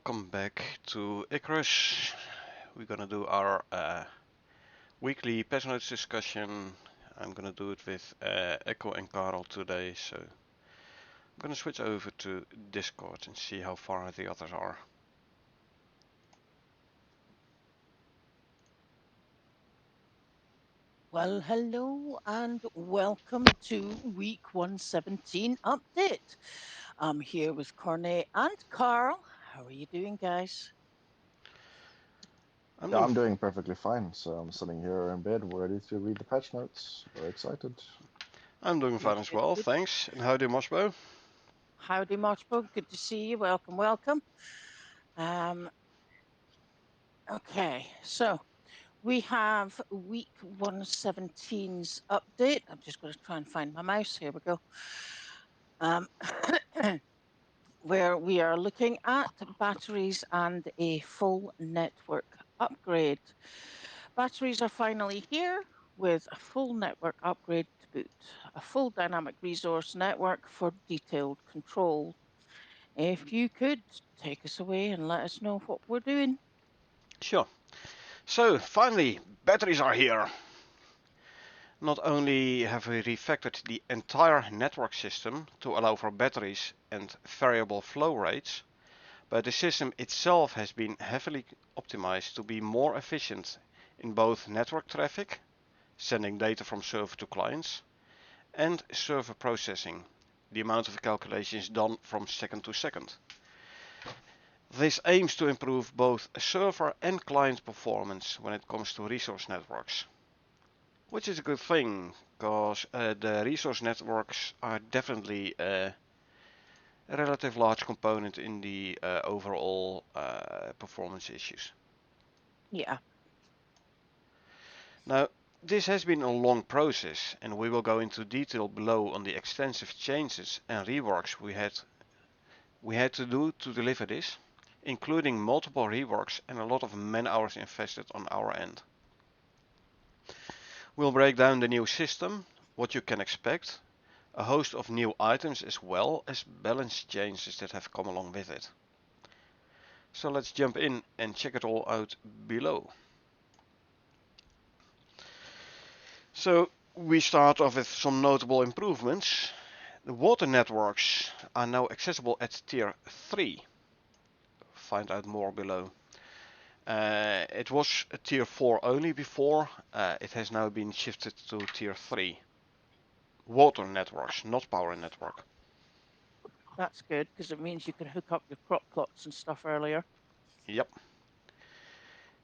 welcome back to Icarus. We're gonna do our weekly Patchnotes discussion. I'm gonna do it with Echo and Karel today, so I'm gonna switch over to Discord and see how far the others are. Well, hello and welcome to week 117 update. I'm here with Cornet and Carl. How are you doing, guys? I'm Yeah, doing I'm doing perfectly fine. So I'm sitting here in bed, ready to read the patch notes. Very excited. I'm doing Good, fine as good, well, good. thanks. And how do Moshbo? Howdy, Marchbo. Good to see you. Welcome, welcome. Um, okay, so we have week 117's update. I'm just going to try and find my mouse. Here we go. Um, where we are looking at batteries and a full network upgrade. Batteries are finally here with a full network upgrade to boot, a full dynamic resource network for detailed control. If you could take us away and let us know what we're doing. Sure. So, finally, batteries are here. Not only have we refactored the entire network system to allow for batteries and variable flow rates, but the system itself has been heavily optimized to be more efficient in both network traffic, sending data from server to clients, and server processing, the amount of calculations done from second to second. This aims to improve both server and client performance when it comes to resource networks, which is a good thing, because the resource networks are definitely a relative large component in the overall performance issues. Yeah. Now, this has been a long process, and we will go into detail below on the extensive changes and reworks we had to do to deliver this, including multiple reworks and a lot of man-hours invested on our end. We'll break down the new system, what you can expect, a host of new items as well as balance changes that have come along with it. So let's jump in and check it all out below. So we start off with some notable improvements. The water networks are now accessible at tier 3. Find out more below. It was a tier 4 only before. It has now been shifted to tier 3. Water networks, not power network. That's good because it means you can hook up your crop plots and stuff earlier. Yep.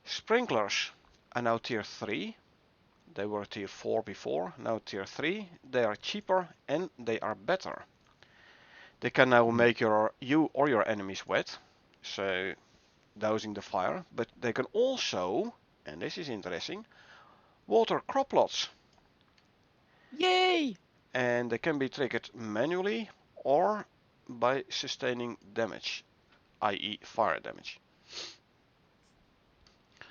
Sprinklers are now tier 3. They were tier 4 before, now tier 3. They are cheaper and they are better. They can now make you or your enemies wet, so dousing the fire, but they can also, and this is interesting, water crop plots. Yay! And they can be triggered manually or by sustaining damage, i.e. fire damage.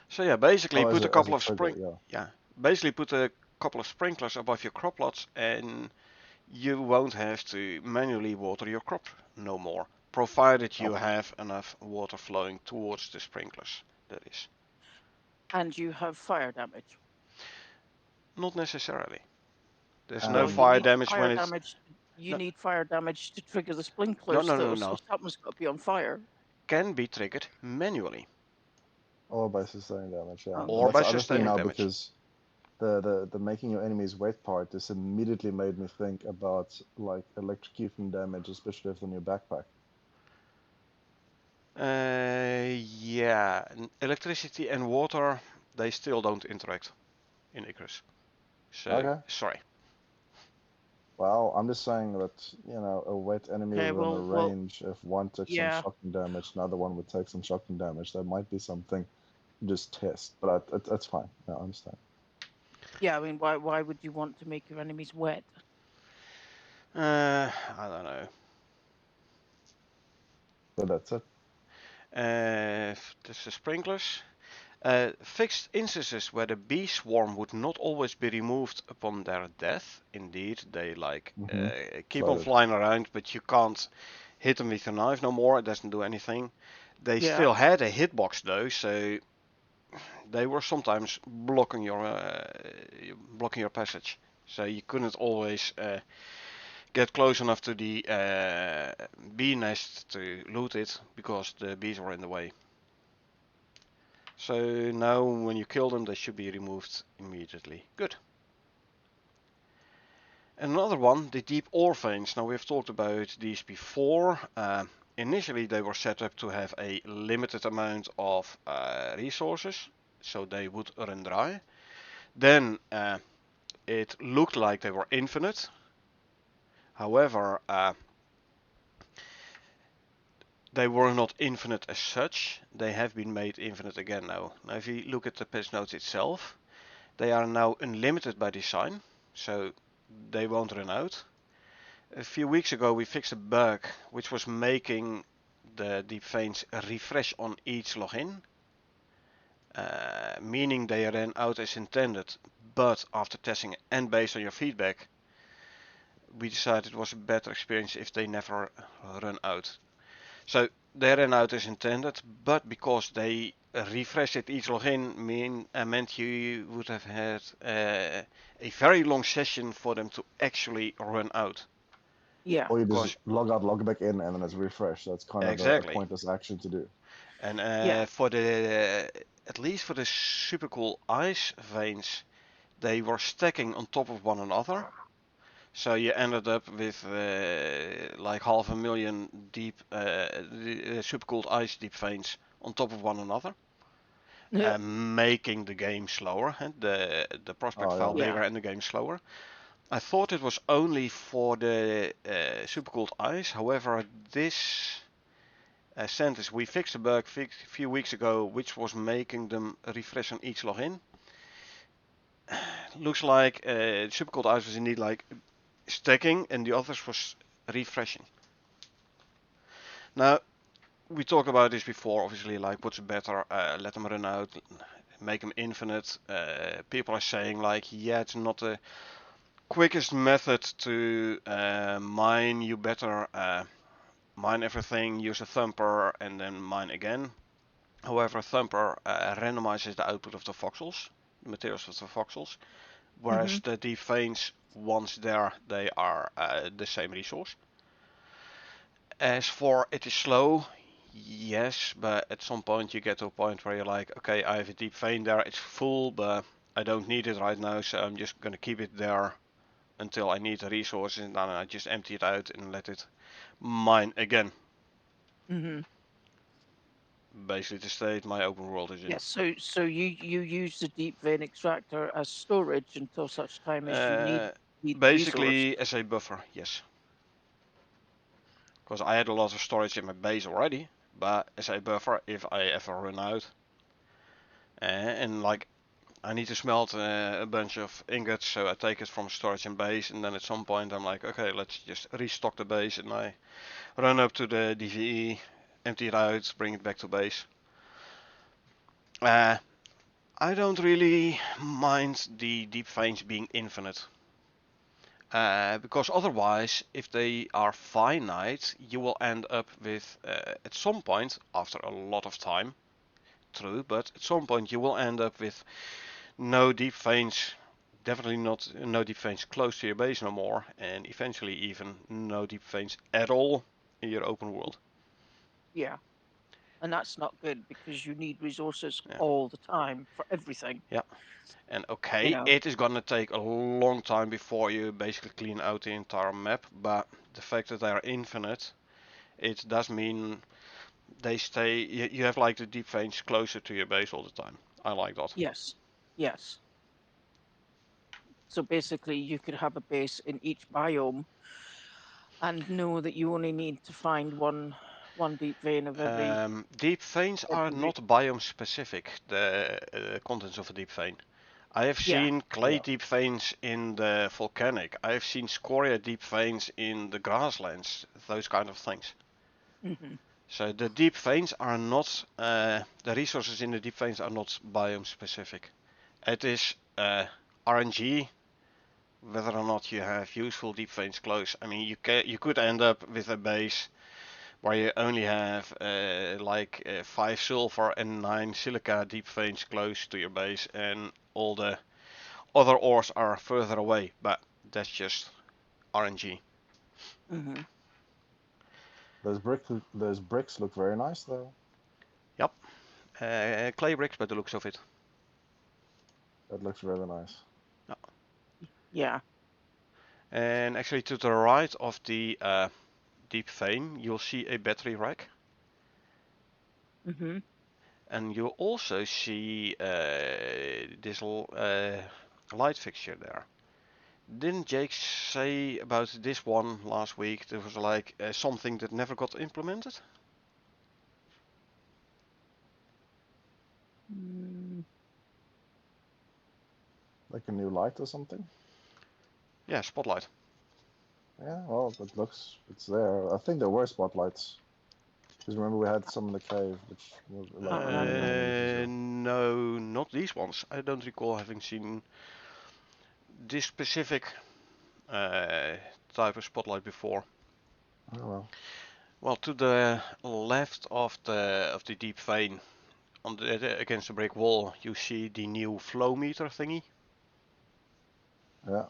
So yeah, basically Oh, put a as couple a of trigger, yeah. basically put a couple of sprinklers above your crop plots and you won't have to manually water your crop no more, provided you Oh, have enough water flowing towards the sprinklers, that is. And you have fire damage. Not necessarily. There's no Well, you fire um, need damage when fire it's... damage. You No, need fire damage to trigger the no, sprinklers, no, no, though. So no. something's got to be on fire. Can be triggered manually or by sustaining damage, yeah. But or Okay. that's by the other thing sustaining now damage. because the making your enemies wet part just immediately made me think about like electrocution damage, especially if it's on your backpack. Yeah, electricity and water, they still don't interact in Icarus. So, Okay. sorry. Well, I'm just saying that, a wet enemy Okay. within a Well. range, if one took some Yeah. shocking damage, another one would take some shocking damage. That might be something to just test, but that's fine. Yeah, I understand. Yeah. I mean, why would you want to make your enemies wet? I don't know. So that's it. This is sprinklers. Fixed instances where the bee swarm would not always be removed upon their death. Indeed, they Mm-hmm. keep on Floated. flying around, but you can't hit them with your knife no more. It doesn't do anything. They Yeah. still had a hitbox though, so they were sometimes blocking your passage. So you couldn't always get close enough to the bee nest to loot it because the bees were in the way. So now when you kill them, they should be removed immediately. Good. Another one, the deep ore veins. Now we've talked about these before. Initially they were set up to have a limited amount of resources, so they would run dry. Then it looked like they were infinite. However, they were not infinite as such. They have been made infinite again now. Now if you look at the patch notes itself, they are now unlimited by design, so they won't run out. A few weeks ago we fixed a bug which was making the deep veins refresh on each login, meaning they ran out as intended, but after testing and based on your feedback, we decided it was a better experience if they never run out. So they ran out as intended, but because they refreshed it each login meant you would have had a very long session for them to actually run out. Yeah. Or you Because just log out, log back in, and then it's refreshed. That's kind of a exactly. pointless action to do. And Yeah. for the at least for the super cool ice veins, they were stacking on top of one another. So you ended up with like 500,000 deep supercooled ice deep veins on top of one another, Yeah. making the game slower and the prospect Oh file yeah. bigger and the game slower. I thought it was only for the supercooled ice. However, this sentence we fixed a bug a few weeks ago, which was making them refresh on each login. Looks like supercooled ice was indeed like stacking, and the others was refreshing. Now, we talked about this before, obviously, like what's better, let them run out, make them infinite. People are saying like, yeah, it's not the quickest method to mine. You better mine everything, use a thumper, and then mine again. However, thumper randomizes the output of the voxels, the materials of the voxels, whereas the deep veins, once there, they are the same resource. As for it is slow, yes, but at some point you get to a point where you're like, okay, I have a deep vein there, it's full, but I don't need it right now, so I'm just gonna keep it there until I need the resources, and then I just empty it out and let it mine again. Mm-hmm. Basically the state my open world is in. Yeah. So you use the deep vein extractor as storage until such time as you need the resource. Basically as a buffer, yes. Because I had a lot of storage in my base already, but as a buffer if I ever run out. And like I need to smelt a bunch of ingots, so I take it from storage and base, and then at some point I'm like, okay, let's just restock the base, and I run up to the DVE, empty it out, bring it back to base. I don't really mind the deep veins being infinite. Because otherwise, if they are finite, you will end up with, at some point, after a lot of time, true, but at some point you will end up with no deep veins, definitely not no deep veins close to your base no more, and eventually even no deep veins at all in your open world. Yeah. And that's not good because you need resources Yeah. all the time for everything. Yeah. And You okay, know. it is gonna take a long time before you basically clean out the entire map, but the fact that they are infinite, it does mean they stay. You have like the deep veins closer to your base all the time. I like that. Yes. Yes. So basically, you could have a base in each biome and know that you only need to find one deep vein of Deep veins are every not biome specific. The contents of a deep vein. I have yeah. seen clay Yeah. deep veins in the volcanic. I have seen scoria deep veins in the grasslands. Those kind of things. Mm-hmm. So the deep veins are not. The resources in the deep veins are not biome specific. It is RNG whether or not you have useful deep veins close. I mean, you could end up with a base where you only have like 5 silver and 9 silica deep veins close to your base, and all the other ores are further away, but that's just RNG. Mm-hmm. Those bricks look very nice though. Yep, clay bricks by the looks of it. That looks really nice. Yeah. And actually to the right of the deep vein, you'll see a battery rack. Mm-hmm. And you'll also see this light fixture there. Didn't Jake say about this one last week? There was like something that never got implemented? Mm. Like a new light or something. Yeah, spotlight. Yeah, well, it's there. I think there were spotlights. Because remember we had some in the cave, which were like All right. many, many meters away. No, not these ones. I don't recall having seen this specific type of spotlight before. Oh well. Well, to the left of the deep vein, on against the brick wall, you see the new flow meter thingy. Yeah.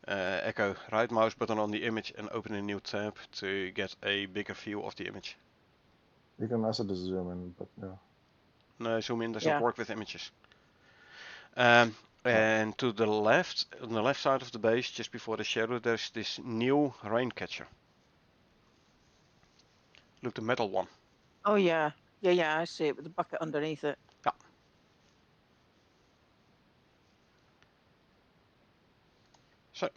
Echo right mouse button on the image and open a new tab to get a bigger view of the image. You can also just zoom in, but yeah. No, zoom in doesn't Yeah. work with images. Oh. And to the left, on the left side of the base, just before the shadow, there's this new rain catcher. Look, the metal one. Oh yeah. Yeah, yeah, I see it with the bucket underneath it. Yeah. So,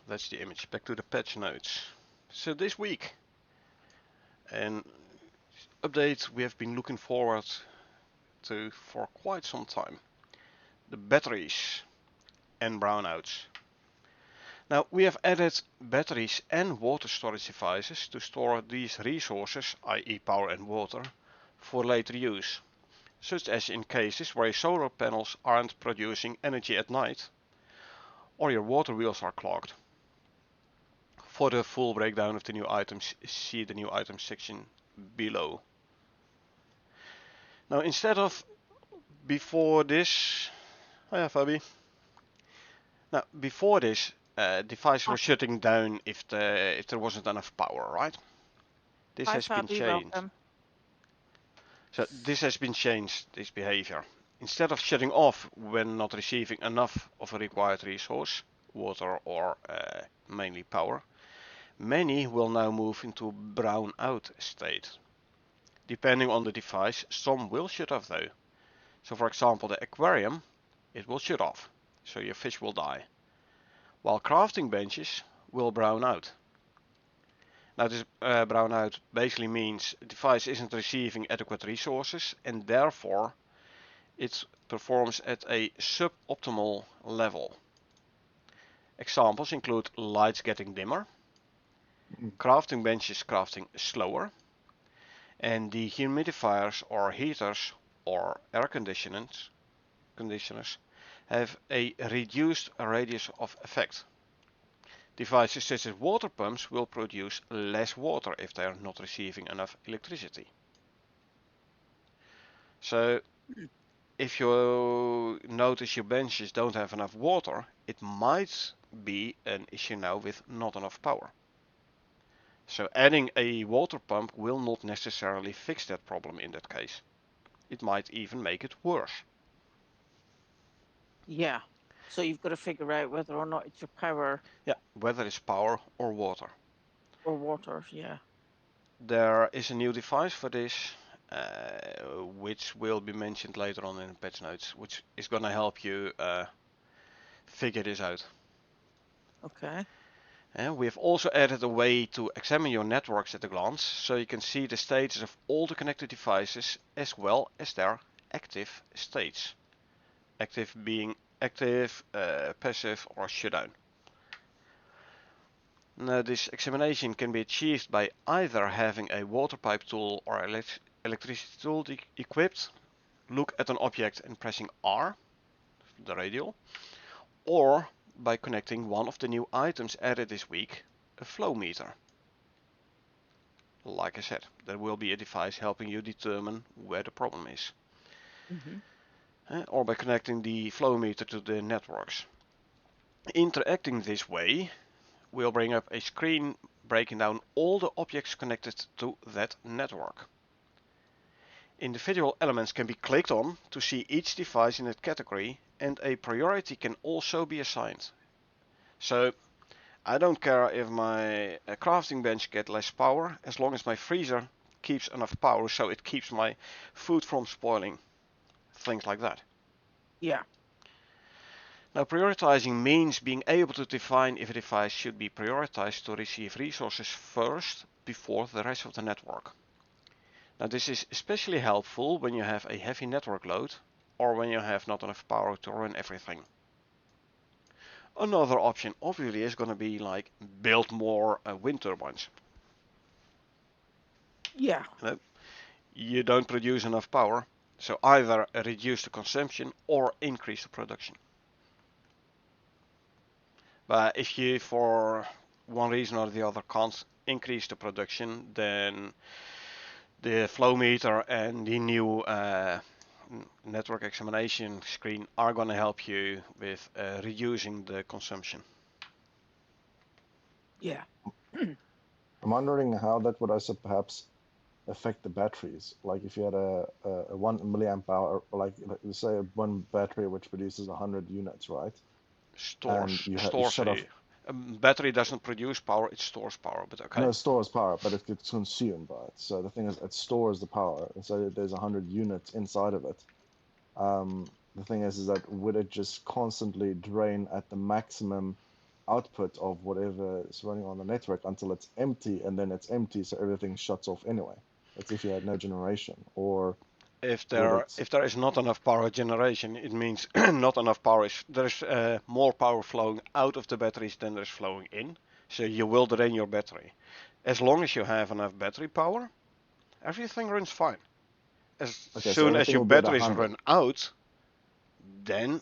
that's the image. Back to the patch notes. So this week, an update we have been looking forward to for quite some time. The batteries and brownouts. Now we have added batteries and water storage devices to store these resources, i.e. power and water, for later use, such as in cases where your solar panels aren't producing energy at night or your water wheels are clogged. For the full breakdown of the new items, see the new items section below. Now instead of before this, oh yeah, Fabi. Now before this, devices were shutting down if there wasn't enough power, right? This Hi, has been Fabi. changed. Welcome. So this has been changed, this behavior. Instead of shutting off when not receiving enough of a required resource, water or mainly power, many will now move into brown out state. Depending on the device, some will shut off though. So for example, the aquarium, it will shut off, so your fish will die. While crafting benches will brown out. Now this brown out basically means the device isn't receiving adequate resources and therefore it performs at a suboptimal level. Examples include lights getting dimmer, crafting benches crafting slower, and dehumidifiers or heaters or air conditioners have a reduced radius of effect. Devices such as water pumps will produce less water if they are not receiving enough electricity. So if you notice your benches don't have enough water, it might be an issue now with not enough power. So adding a water pump will not necessarily fix that problem in that case. It might even make it worse. Yeah. So you've got to figure out whether or not it's your power Yeah, whether it's power or water. or water. Yeah. There is a new device for this, which will be mentioned later on in the patch notes, which is going to help you figure this out. Okay. And we have also added a way to examine your networks at a glance, so you can see the status of all the connected devices as well as their active states. Active being active, passive or shutdown. Now this examination can be achieved by either having a water pipe tool or electricity tool equipped, look at an object and pressing R, the radial, or by connecting one of the new items added this week, a flow meter. like I said, there will be a device helping you determine where the problem is. Or by connecting the flow meter to the networks. Interacting this way will bring up a screen breaking down all the objects connected to that network. Individual elements can be clicked on to see each device in that category, and a priority can also be assigned. So I don't care if my crafting bench gets less power, as long as my freezer keeps enough power so it keeps my food from spoiling. Things like that. Yeah. Now, prioritizing means being able to define if a device should be prioritized to receive resources first before the rest of the network. Now, this is especially helpful when you have a heavy network load or when you have not enough power to run everything. Another option obviously is going to be like build more wind turbines. Yeah. You don't produce enough power, so either reduce the consumption or increase the production. But if you, for one reason or the other, can't increase the production, then the flow meter and the new network examination screen are going to help you with reducing the consumption. Yeah. I'm wondering how that would also perhaps affect the batteries. Like if you had a 1 milliamp hour, like say one battery which produces 100 units, right? And you shut off. A battery doesn't produce power, it stores power, but okay. No, it stores power, but it gets consumed by it. So the thing is, it stores the power, and so there's 100 units inside of it. The thing is that would it just constantly drain at the maximum output of whatever is running on the network until it's empty, and then it's empty, so everything shuts off anyway. That's if you had no generation, or if there is not enough power generation, it means not enough power. There's more power flowing out of the batteries than there's flowing in, so you will drain your battery. As long as you have enough battery power, everything runs fine. As soon as your batteries run out, then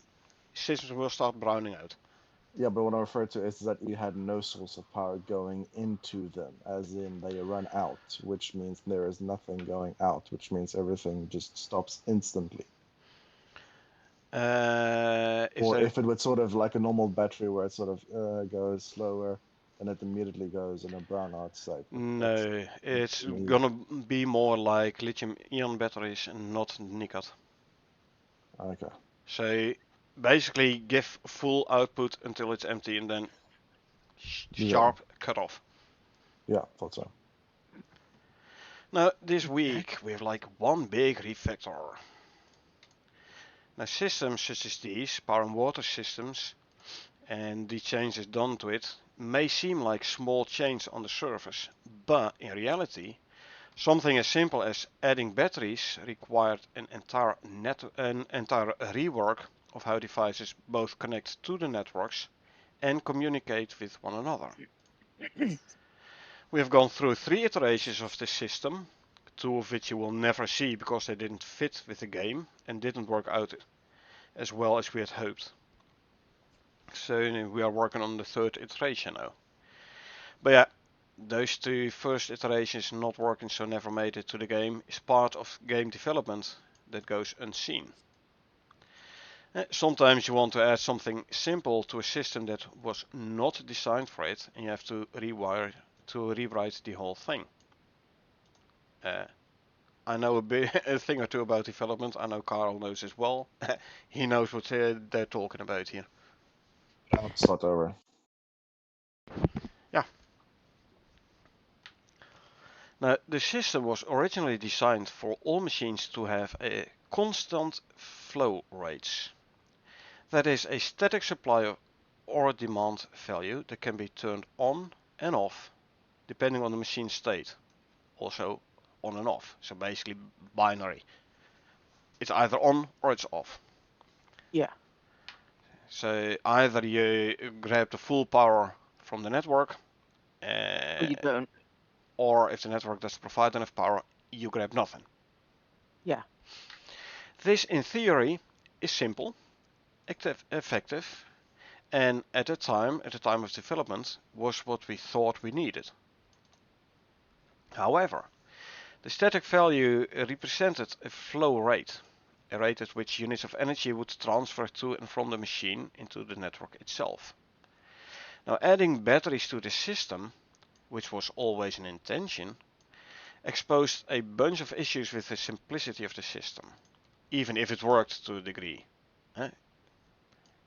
systems will start browning out. Yeah, but what I refer to is that you had no source of power going into them, as in they run out, which means there is nothing going out, which means everything just stops instantly. If it would sort of like a normal battery where it sort of goes slower and it immediately goes in a brownout state. No, it's gonna be more like lithium-ion batteries and not nickel. Okay. So basically give full output until it's empty and then sharp cut off. Yeah, thought so. Now this week we have like one big refactor. Now systems such as these, power and water systems, and the changes done to it may seem like small changes on the surface, but in reality something as simple as adding batteries required an entire rework of how devices both connect to the networks and communicate with one another. We have gone through 3 iterations of this system, 2 of which you will never see because they didn't fit with the game and didn't work out as well as we had hoped. So we are working on the 3rd iteration now. But yeah, those 2 first iterations not working, so never made it to the game, is part of game development that goes unseen. Sometimes you want to add something simple to a system that was not designed for it, and you have to rewrite the whole thing. I know a thing or two about development. I know Carl knows as well. He knows what they're talking about here. I'll start over. Yeah. Now, the system was originally designed for all machines to have a constant flow rates. That is a static supply or demand value that can be turned on and off depending on the machine state. Also on and off, so basically binary. It's either on or it's off. Yeah. So either you grab the full power from the network, Or you don't. or if the network doesn't provide enough power, you grab nothing. Yeah. This, in theory, is simple, effective, and at the time of development, was what we thought we needed. However, the static value represented a flow rate, a rate at which units of energy would transfer to and from the machine into the network itself. Now, adding batteries to the system, which was always an intention, exposed a bunch of issues with the simplicity of the system, even if it worked to a degree.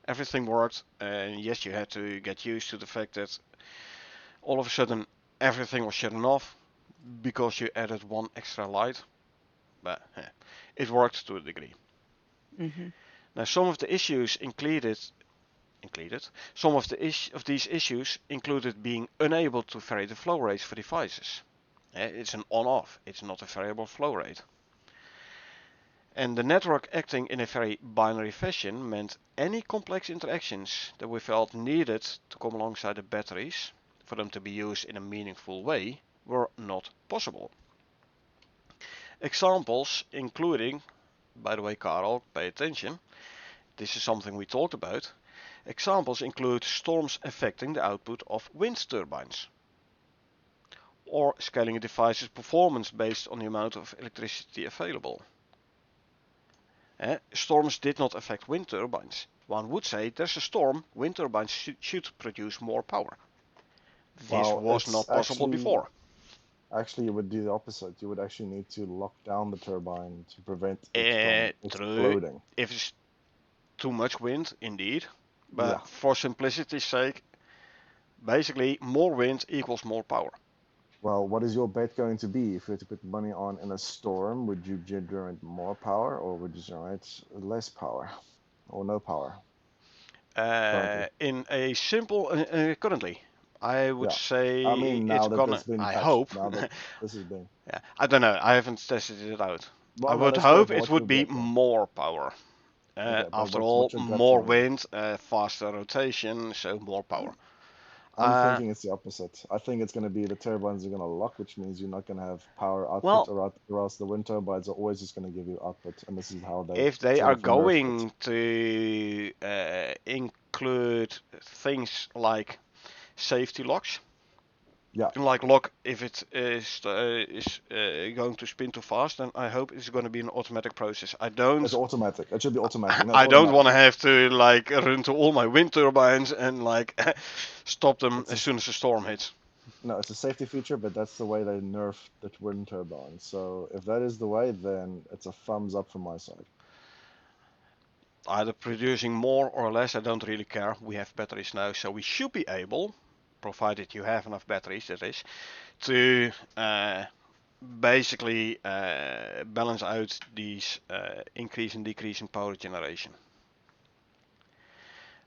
Everything worked, and yes, you had to get used to the fact that all of a sudden everything was shutting off because you added one extra light, but it worked to a degree. Mm-hmm. Now, some of the issues included some of these issues included being unable to vary the flow rates for devices. It's an on-off, it's not a variable flow rate. And the network acting in a very binary fashion meant any complex interactions that we felt needed to come alongside the batteries for them to be used in a meaningful way were not possible. Examples including, by the way, Karel, pay attention, this is something we talked about. Examples include storms affecting the output of wind turbines, or scaling a device's performance based on the amount of electricity available. Storms did not affect wind turbines. One would say there's a storm, wind turbines should produce more power. This Well, was it's not possible before. actually you would do the opposite. You would actually need to lock down the turbine to prevent it from True, exploding. if it's too much wind, indeed. Yeah. But for simplicity's sake, basically more wind equals more power. Well, what is your bet going to be? If you had to put money on in a storm, would you generate more power or would you generate less power or no power? Currently. In a simple, currently, I would Yeah. say I mean, it's now that gonna, that's been I patched, hope. now that this is being. Yeah, I don't know, I haven't tested it out. I Well, no, would let's go hope for it what you would be bet then. more power. Okay, but After what's all, your gut more telling you? wind, faster rotation, so more power. I'm Uh, thinking it's the opposite. I think it's going to be the turbines are going to lock, which means you're not going to have power output, well, or else the wind turbines are always just going to give you output, and this is how they if they sort are of nerfed it. going to include things like safety locks, Yeah, like lock if it is going to spin too fast, then I hope it's going to be an automatic process. I it's don't automatic. It should be automatic. No, it's I don't automatic. want to have to like run to all my wind turbines and like stop them It's as a, soon as the storm hits. no, it's a safety feature, but that's the way they nerf the wind turbine. So if that is the way, then it's a thumbs up from my side. Either producing more or less, I don't really care. We have batteries now, so we should be able, provided you have enough batteries, that is, to basically balance out these increase and decrease in power generation.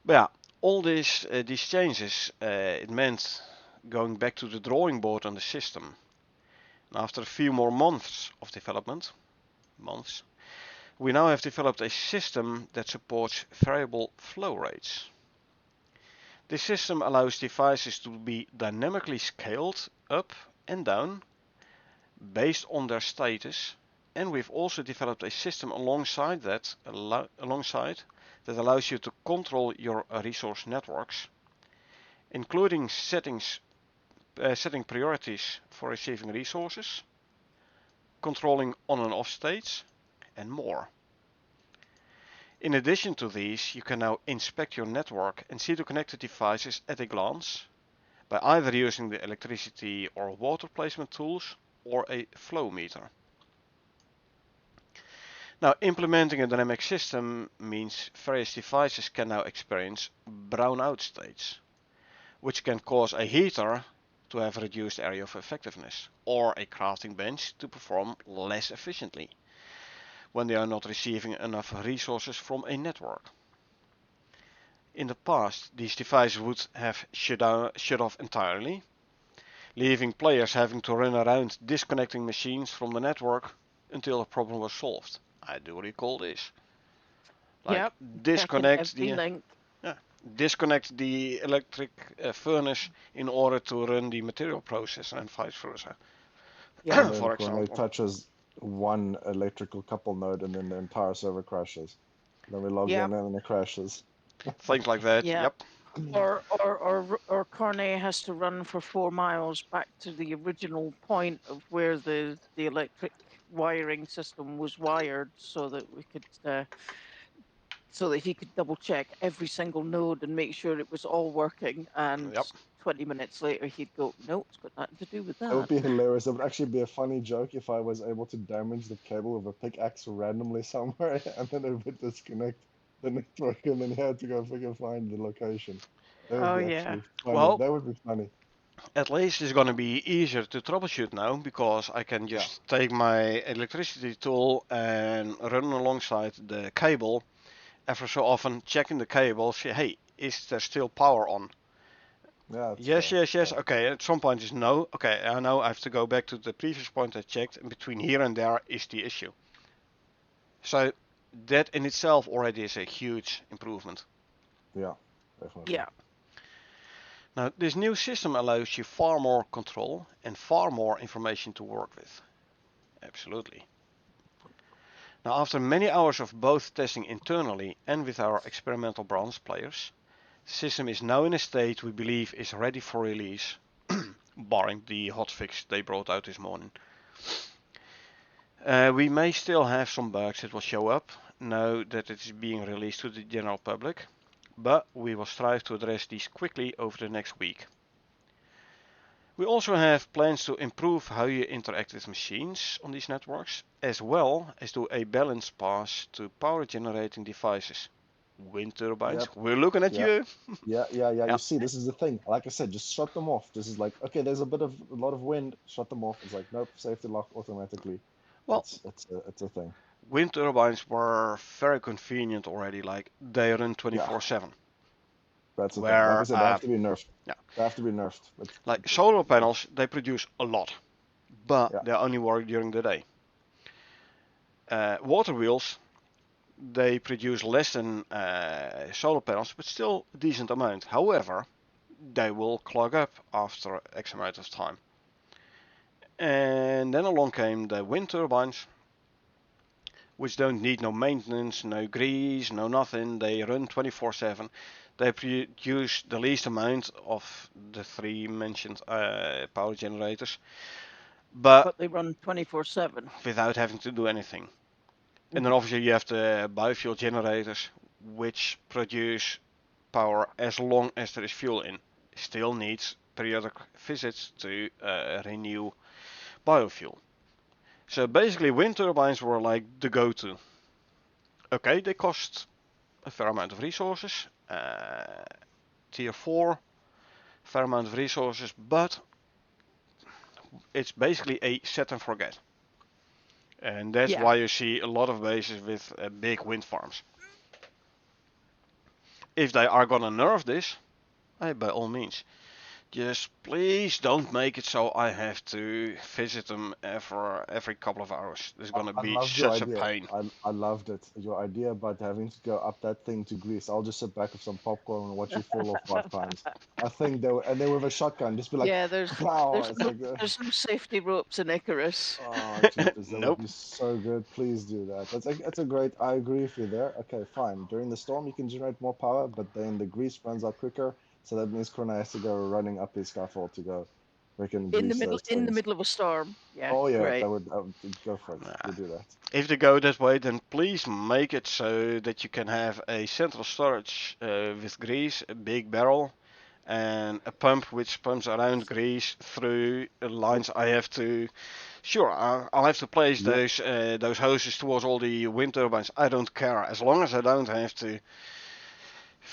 But yeah, all these changes, it meant going back to the drawing board on the system. And after a few more months of development, we now have developed a system that supports variable flow rates. This system allows devices to be dynamically scaled up and down based on their status, and we've also developed a system alongside that allows you to control your resource networks, including setting priorities for receiving resources, controlling on and off states, and more. In addition to these, you can now inspect your network and see the connected devices at a glance by either using the electricity or water placement tools or a flow meter. Now, implementing a dynamic system means various devices can now experience brownout states, which can cause a heater to have a reduced area of effectiveness, or a crafting bench to perform less efficiently when they are not receiving enough resources from a network. In the past, these devices would have shut off entirely, leaving players having to run around disconnecting machines from the network until a problem was solved. I do recall this. Like Yep. Checking disconnect every the link. disconnect the electric furnace in order to run the material processor and vice versa. Yeah. And then For when it example. touches one electrical couple node, and then the entire server crashes. Then we log Yep. in and then it crashes. Things like that, Yep. yep. Or Cornet has to run for 4 miles back to the original point of where the electric wiring system was wired, so that we could so that he could double check every single node and make sure it was all working. And Yep. 20 minutes later, he'd go, "No, it's got nothing to do with That would that." be hilarious. It would actually be a funny joke if I was able to damage the cable with a pickaxe randomly somewhere, and then it would disconnect the network, and then you had to go freaking find the location. That would Oh be yeah. actually funny. Well, That would be funny. at least it's gonna be easier to troubleshoot now because I can Yeah. just take my electricity tool and run alongside the cable ever so often, checking the cable, say, hey, is there still power on? Yeah, that's Yes, fair. yes, yes. Fair. Okay, at some point it's no. Okay, I know I have to go back to the previous point I checked, and between here and there is the issue. So that in itself already is a huge improvement. Yeah, definitely. Yeah. Now, this new system allows you far more control and far more information to work with. Absolutely. Now, after many hours of both testing internally and with our experimental bronze players, the system is now in a state we believe is ready for release, barring the hotfix they brought out this morning. We may still have some bugs that will show up now that it is being released to the general public, but we will strive to address these quickly over the next week. We also have plans to improve how you interact with machines on these networks, as well as do a balance pass to power generating devices. Wind turbines, Yep. we're looking at Yep. you. Yeah. Yeah. You see, this is the thing. Like I said, just shut them off. This is like, okay, there's a lot of wind. Shut them off. It's like, nope, safety lock automatically. Well, It's a thing. wind turbines were very convenient already, like they run Yeah, 24/7. that's the thing. Like I Where, said, they have to be nerfed. yeah, They have to be nerfed. like solar panels, they produce a lot, but Yeah. they only work during the day. Water wheels, they produce less than solar panels, but still a decent amount. However, they will clog up after X amount of time. And then along came the wind turbines, which don't need no maintenance, no grease, no nothing. They run 24/7. They produce the least amount of the three mentioned power generators, but But they run 24/7. without having to do anything. And then obviously you have the biofuel generators, which produce power as long as there is fuel in. Still needs periodic visits to renew biofuel. So basically wind turbines were like the go-to. Okay, they cost a fair amount of resources. Tier 4, fair amount of resources, but it's basically a set and forget. And that's Yeah. why you see a lot of bases with big wind farms. If they are gonna nerf this, by all means, just please don't make it so I have to visit them every couple of hours. It's gonna I be loved your such a idea. pain. I loved it. Your idea about having to go up that thing to Greece. I'll just sit back with some popcorn and watch you fall off 5 times. I think they were, and then with a shotgun, just be like, Yeah, pow. It's like, there's no safety ropes in Icarus. oh, jeepers, that would Nope. be so good. Please do that. That's a great. I agree with you there. Okay, fine. During the storm, you can generate more power, but then the grease runs out quicker, so that means Krona has to go running up his scaffold to go freaking grease those In the things. middle of a storm. Yeah, Oh yeah, right. that would go for it. You Nah. do that. If they go that way, then please make it so that you can have a central storage with grease, a big barrel, and a pump which pumps around grease through lines. I have to, sure, I'll have to place Yep. those hoses towards all the wind turbines. I don't care as long as I don't have to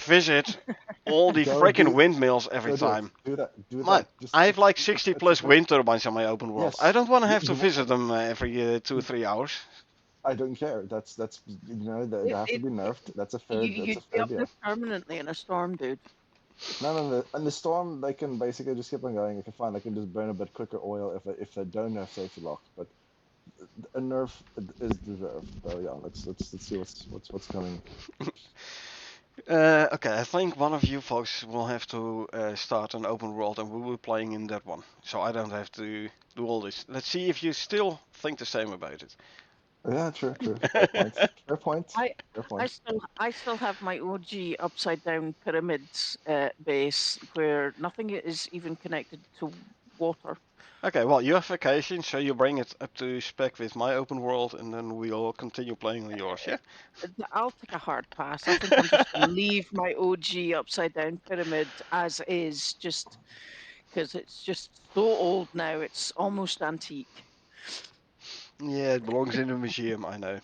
visit all the Go freaking do windmills every go do it. time. Do that. Do Man, that. Just I have like it's 60 it's a plus great. wind turbines in my open world. I Yes. don't want to You, have to you visit them every 2 or 3 hours. I don't care. That's they It, have to it, be nerfed. That's a you'd be fair up there deal. permanently in a storm, dude. No. In the storm, they can basically just keep on going. Okay, fine. They can just burn a bit quicker oil if they don't have safety locks. But a nerf is deserved. So yeah, let's see what's coming. Okay, I think one of you folks will have to start an open world and we will be playing in that one. So I don't have to do all this. Let's see if you still think the same about it. Yeah, true, true. Fair point. Fair point. I Fair I point. still have my OG upside down pyramids base where nothing is even connected to water. Okay, well, you have vacation, so you bring it up to spec with my open world, and then we'll continue playing on yours, yeah? I'll take a hard pass. I think I'm just going to leave my OG upside down pyramid as is, just because it's just so old now. It's almost antique. Yeah, it belongs in the museum, I know.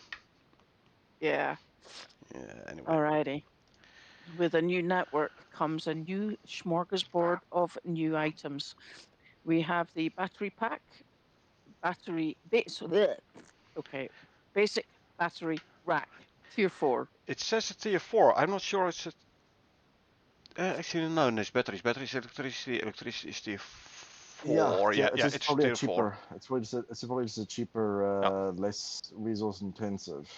Yeah. Yeah, anyway. Alrighty. With a new network comes a new smorgasbord of new items. We have the battery pack, battery base. Okay, basic battery rack, tier 4. It says a tier 4. I'm not sure it's a... actually, no, it's batteries. Batteries, electricity. Electricity is tier Yeah, 4. Yeah, it's yeah, just it's probably a tier 4. cheaper. It's probably just a cheaper, Yeah. less resource intensive.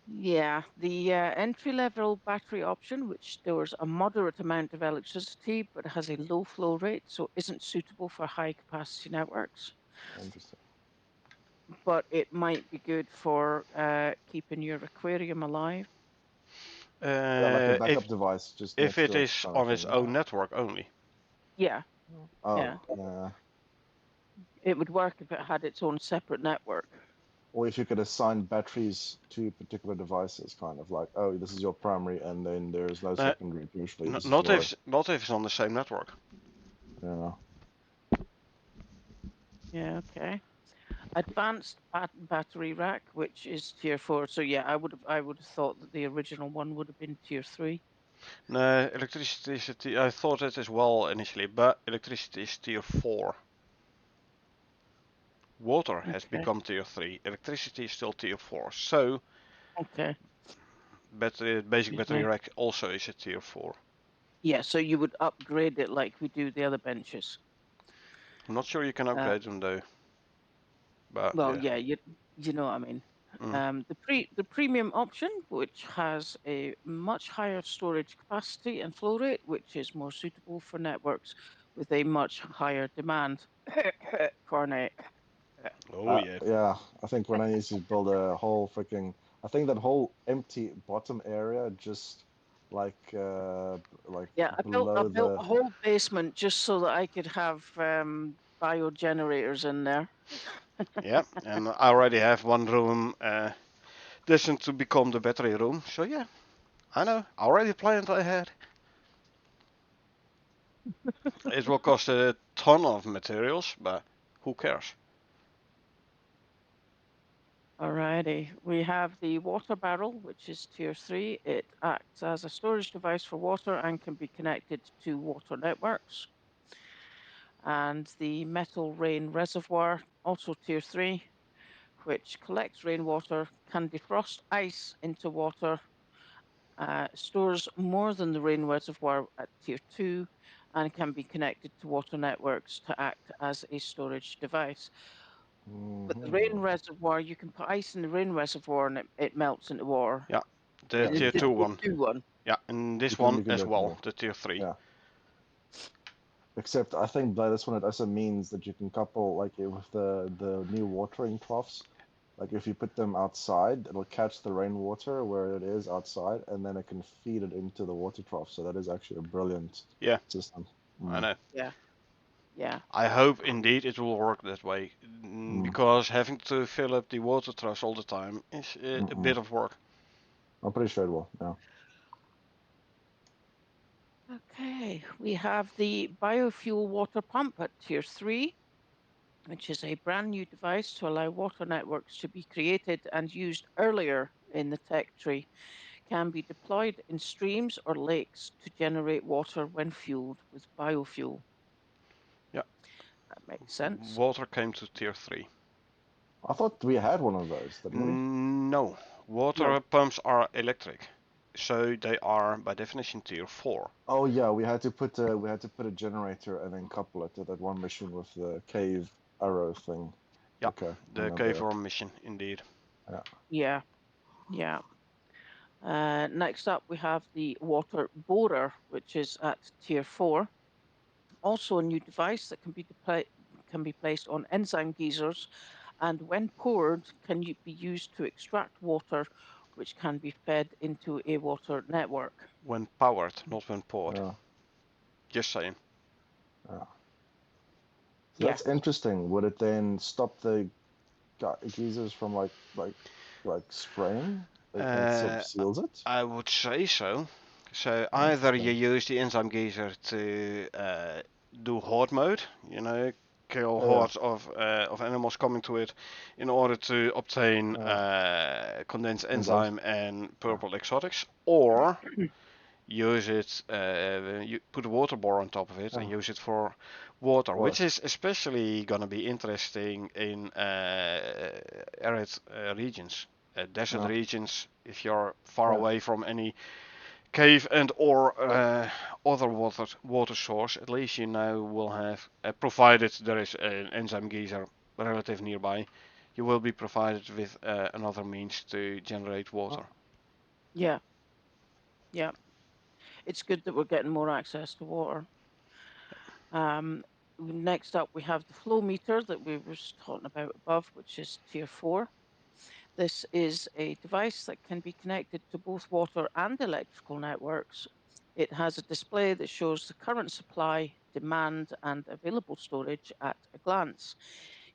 Yeah, the entry level battery option, which stores a moderate amount of electricity but has a low flow rate, so isn't suitable for high capacity networks. Interesting. But it might be good for keeping your aquarium alive. Yeah, like a If backup device just if next it to it, is kind of on its thing. own network only. Yeah, Oh, yeah. yeah. It would work if it had its own separate network. Or if you could assign batteries to particular devices, kind of like, oh, this is your primary, and then there's no Uh, secondary. Usually, this is not your, if it's on the same network. you know. Yeah, okay. Advanced battery rack, which is tier 4. So yeah, I would have thought that the original one would have been tier 3. No, electricity is a tier. I thought it as well initially, but electricity is tier 4. Water has Okay. become tier 3. Electricity is still tier 4. So, Okay. basic Excuse battery me. rack also is a tier 4. Yeah, so you would upgrade it like we do the other benches. I'm not sure you can Uh, upgrade them though, but well, yeah. yeah, you know what I mean. Mm. The premium option, which has a much higher storage capacity and flow rate, which is more suitable for networks with a much higher demand. Cornet. Oh yeah. Yeah, I think when I used to build a whole freaking, I think that whole empty bottom area just like Yeah, I below built the, a whole basement just so that I could have biogenerators in there. Yeah, and I already have one room destined to become the battery room. So yeah, I know. I already planned ahead. It will cost a ton of materials, but who cares? Alrighty, we have the water barrel, which is tier 3. It acts as a storage device for water and can be connected to water networks. And the metal rain reservoir, also tier 3, which collects rainwater, can defrost ice into water, stores more than the rain reservoir at tier 2, and can be connected to water networks to act as a storage device. But the rain Mhm. reservoir, you can put ice in the rain reservoir and it melts into water. Yeah, the Yeah, The, you tier the 2 can. tier one. 2 one. Yeah, and You this can one you can as do it well, too. the tier 3. Yeah. Except I think by this one it also means that you can couple like with the new watering troughs. Like if you put them outside, it'll catch the rainwater where it is outside, and then it can feed it into the water trough. So that is actually a brilliant Yeah, system. I Mm, know. Yeah, yeah. I hope indeed it will work that way, mm, because having to fill up the water troughs all the time is a mm-mm. bit of work. I'm pretty sure it will. Yeah. Okay, we have the biofuel water pump at tier 3, which is a brand new device to allow water networks to be created and used earlier in the tech tree. Can be deployed in streams or lakes to generate water when fueled with biofuel. Yeah, That makes sense. water came to tier 3. I thought we had one of those, didn't we? No, No, water pumps are electric, so they are by definition tier 4. Oh yeah, we had to put a generator and then couple it to that one machine with the cave arrow thing. Yeah, Okay, I the remember cave that. worm mission indeed. Yeah. yeah, yeah. Next up, we have the water borer, which is at tier 4. Also a new device that can be placed on enzyme geysers and when poured, can be used to extract water, which can be fed into a water network. When powered, not when poured. Yeah. Just saying. Yeah. So Yeah. that's interesting. Would it then stop the geysers from like spraying? It kind of sort of seals it. I would say so. So either you Interesting. use the enzyme geyser to do horde mode, kill Yeah. hordes of animals coming to it, in order to obtain Yeah. condensed Enzymes. enzyme and Yeah. purple exotics, or use it, you put a water bore on top of it and Yeah. use it for water, which Water. is especially gonna be interesting in arid regions, desert Yeah. regions. If you're far Yeah. away from any cave and or other water source, at least you now will have, provided there is an enzyme geyser relative nearby, you will be provided with another means to generate water. Yeah. Yeah. It's good that we're getting more access to water. Next up, we have the flow meter that we were talking about above, which is tier 4. This is a device that can be connected to both water and electrical networks. It has a display that shows the current supply, demand, and available storage at a glance.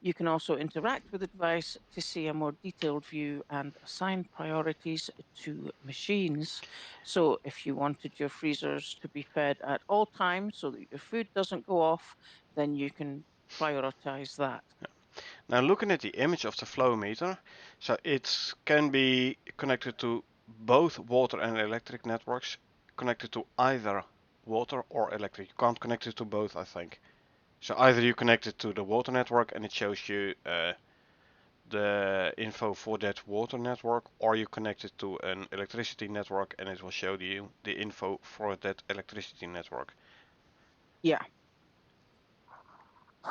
You can also interact with the device to see a more detailed view and assign priorities to machines. So, if you wanted your freezers to be fed at all times so that your food doesn't go off, then you can prioritize that. Now looking at the image of the flow meter, so it can be connected to both water and electric networks, connected to either water or electric. You can't connect it to both, I think. So either you connect it to the water network and it shows you the info for that water network, or you connect it to an electricity network and it will show you the info for that electricity network. Yeah.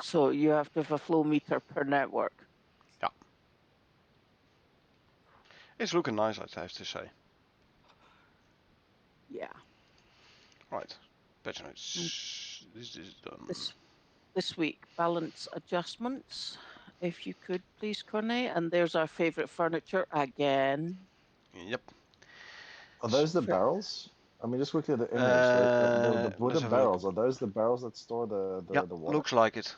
So you have to have a flow meter per network. Yeah. It's looking nice, I have to say. Yeah. Right. Patch notes. This is done. This week, balance adjustments. If you could please, Corne. And there's our favorite furniture again. Yep. Are those the barrels? I mean, just quickly the image. The Let's wooden have a look. barrels. Are those the barrels that store Yeah, the water? looks like it.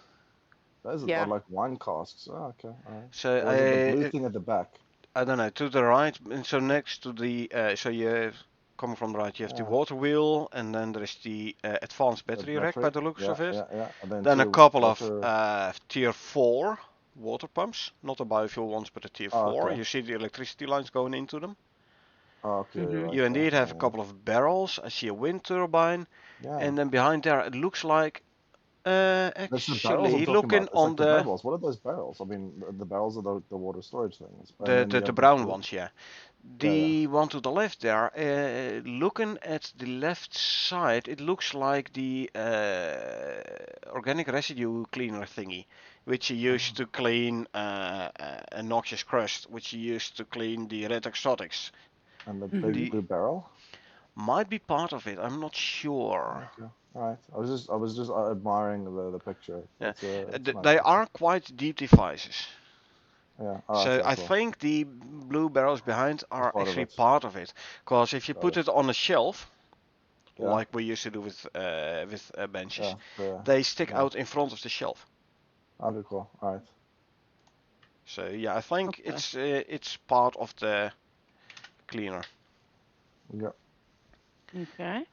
Those are Yeah. like wine casks. Oh, okay. All right. So Or is it the blue thing at the back? I don't know, to the right, and so next to the, so you have, coming from the right, you have the water wheel, and then there is the advanced The battery rack by the looks Yeah, of it. yeah, yeah. And then Then a two couple of water. tier 4 water pumps, not the biofuel ones, but the tier Oh, 4. okay. You see the electricity lines going into them. Oh, okay. Mhm. Right. You Yeah. indeed have a Yeah. couple of barrels. I see a wind turbine, Yeah. and then behind there it looks like, That's the barrels I'm actually talking looking about. It's on like the the barrels. What are those barrels? I mean, the barrels are the water storage things. And the then the, you the have the brown blue. ones, yeah. Yeah, yeah. The one to the left there, looking at the left side, it looks like the organic residue cleaner thingy, which you use to clean a noxious crust, which you use to clean the red exotics. And the big Mhm. The blue barrel. might be part of it. I'm not sure. Okay. All right. I was just admiring the picture. Yeah, That's a nice they picture. are quite deep devices. Yeah. Oh, So okay. I Cool. think the blue barrels behind That's are part of actually it. part of it, because if you Got put it. it on a shelf, Yeah. like we used to do with benches, Yeah. The they stick yeah. out in front of the shelf. Okay. Cool. All right. So yeah, I think Okay. it's part of the cleaner. Yeah. Okay.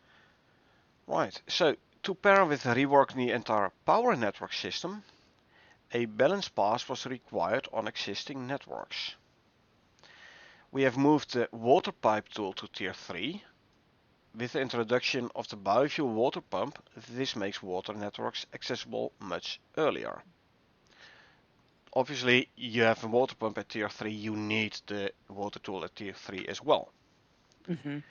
Right. So to pair with reworking the entire power network system, a balance pass was required on existing networks. We have moved the water pipe tool to tier 3. With the introduction of the biofuel water pump, this makes water networks accessible much earlier. Obviously, you have a water pump at tier 3, you need the water tool at tier 3 as well. Mhm.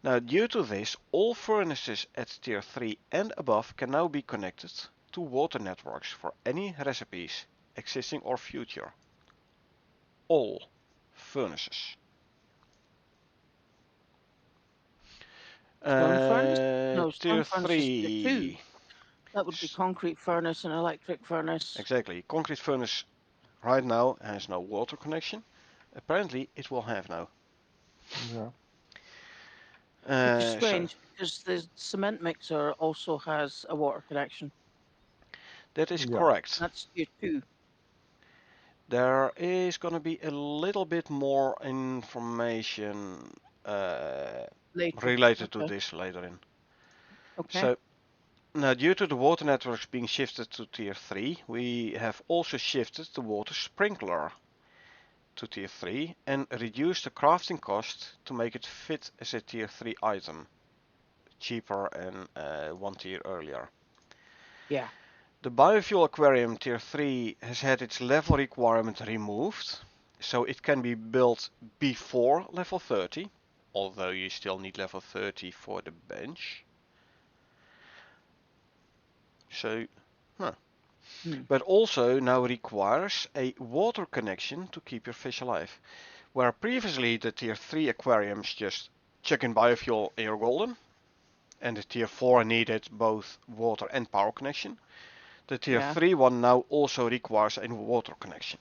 Now, due to this, all furnaces at tier 3 and above can now be connected to water networks for any recipes, existing or future. All furnaces. Stone furnace? No, stone Tier furnace is tier 2. 3. That would be concrete furnace and electric furnace. Exactly. Concrete furnace right now has no water connection. Apparently it will have now. Yeah. Which is So strange because the cement mixer also has a water connection. that is Yeah. correct. That's tier 2. There is going to be a little bit more information uh, Later. related to Okay. this later in. Okay. So now, due to the water networks being shifted to tier 3, we have also shifted the water sprinkler to tier 3 and reduced the crafting cost to make it fit as a tier 3 item, cheaper and one tier earlier. Yeah. The biofuel aquarium tier 3 has had its level requirement removed, so it can be built before level 30, although you still need level 30 for the bench. So, but also now requires a water connection to keep your fish alive. Where previously the tier 3 aquariums just chuck in biofuel and you're golden, and the tier 4 needed both water and power connection, the tier Yeah. 3 one now also requires a water connection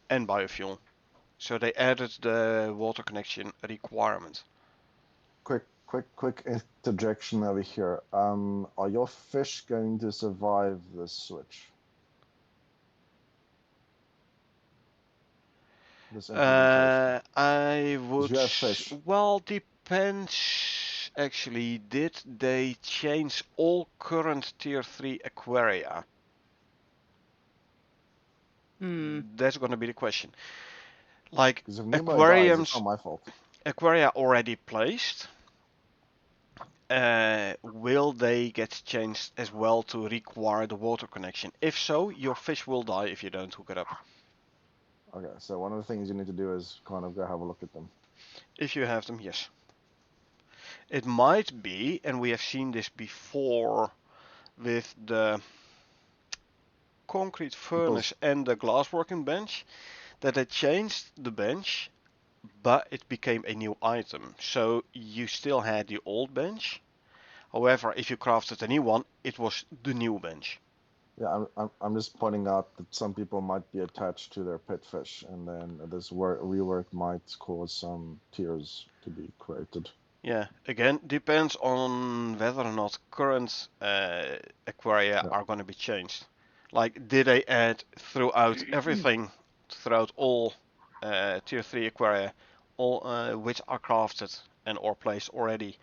and biofuel. So they added the water connection requirement. Quick interjection over here. Are your fish going to survive this switch? This implementation? I 'Cause would. you have fish. Well, depends. Actually, did they change all current tier 3 aquaria? That's going to be the question. Like Because if Nemo dies, it's not aquariums, my fault. aquaria already placed. Will they get changed as well to require the water connection? If so, your fish will die if you don't hook it up. Okay, so one of the things you need to do is kind of go have a look at them. If you have them, yes. It might be, and we have seen this before with the concrete furnace and the glassworking bench, that they changed the bench, but it became a new item. So you still had the old bench. However, if you crafted a new one, it was the new bench. Yeah, I'm just pointing out that some people might be attached to their pet fish, and then this rework might cause some tiers to be created. Yeah, again, depends on whether or not current aquaria Yeah. are going to be changed. Like, did they add throughout everything, throughout all tier 3 aquaria, all which are crafted and or placed already?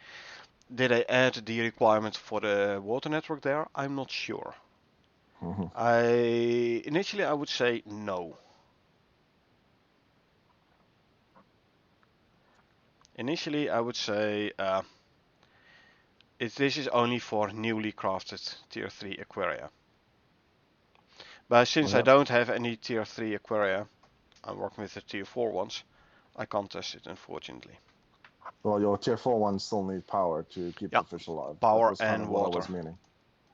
Did they add the requirement for the water network there? I'm not sure. Initially I would say no. Initially I would say this is only for newly crafted tier 3 aquaria. But since I Okay. don't have any tier 3 aquaria, I'm working with the tier 4 ones, I can't test it unfortunately. Well, your tier 4 ones still need power to keep Yeah, the fish alive. That power was kind and of what I water. was meaning.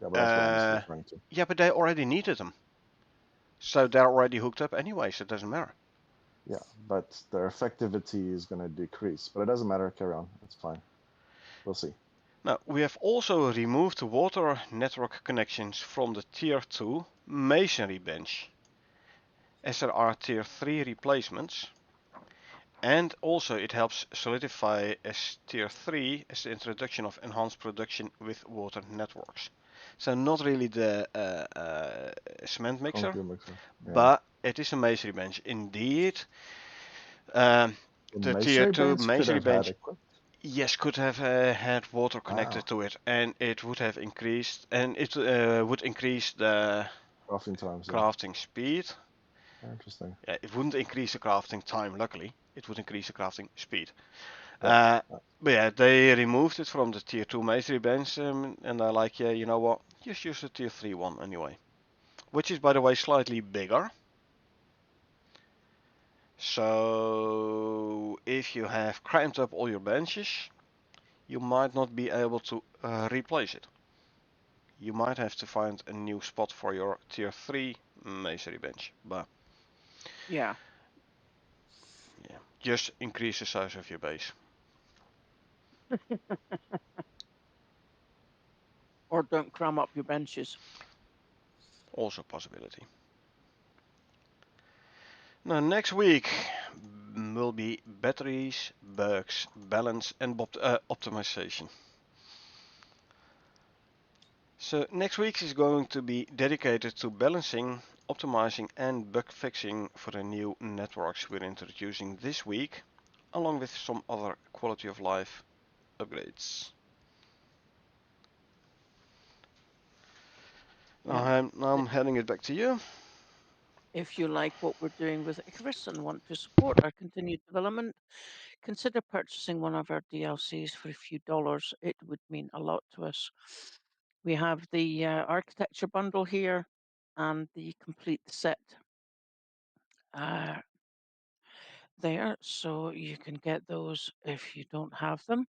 Yeah, but that's what I was referring to. Yeah, but they already needed them. So they're already hooked up anyway, so it doesn't matter. Yeah, but their effectivity is going to decrease. But it doesn't matter. Carry on. It's fine. We'll see. Now, we have also removed the water network connections from the tier 2 masonry bench, as there are tier 3 replacements. And also it helps solidify as tier 3 as the introduction of enhanced production with water networks. So not really the cement mixer, Concrete mixer. Yeah. but it is a masonry bench. Indeed, the tier masonry 2 bench could masonry have had bench, equipped. yes, could have had water connected to it, and it would have increased, and it would increase the Crafting times. Yeah. crafting speed. Interesting. Yeah, it wouldn't increase the crafting time, luckily. It would increase the crafting speed. Yeah. But yeah, they removed it from the tier 2 masonry bench, and they're like, yeah, you know what, just use the tier 3 one anyway. Which is, by the way, slightly bigger. So if you have cramped up all your benches, you might not be able to replace it. You might have to find a new spot for your tier 3 masonry bench. But Yeah. yeah, just increase the size of your base. Or don't cram up your benches. Also a possibility. Now, next week will be batteries, bugs, balance, and optimization. So next week is going to be dedicated to balancing, optimizing, and bug fixing for the new networks we're introducing this week, along with some other quality of life upgrades. Yeah. Now I'm handing it back to you. If you like what we're doing with Icarus and want to support our continued development, consider purchasing one of our DLCs for a few dollars. It would mean a lot to us. We have the architecture bundle here and the complete set uh, there, so you can get those if you don't have them.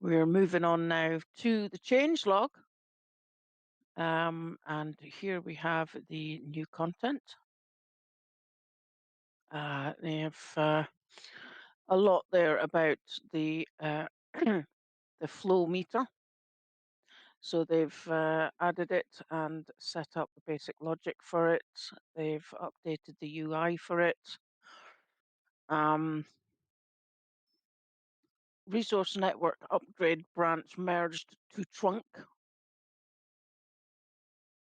We're moving on now to the changelog. And here we have the new content. They have a lot there about the the flow meter. So they've added it and set up the basic logic for it. They've updated the UI for it. Resource network upgrade branch merged to trunk.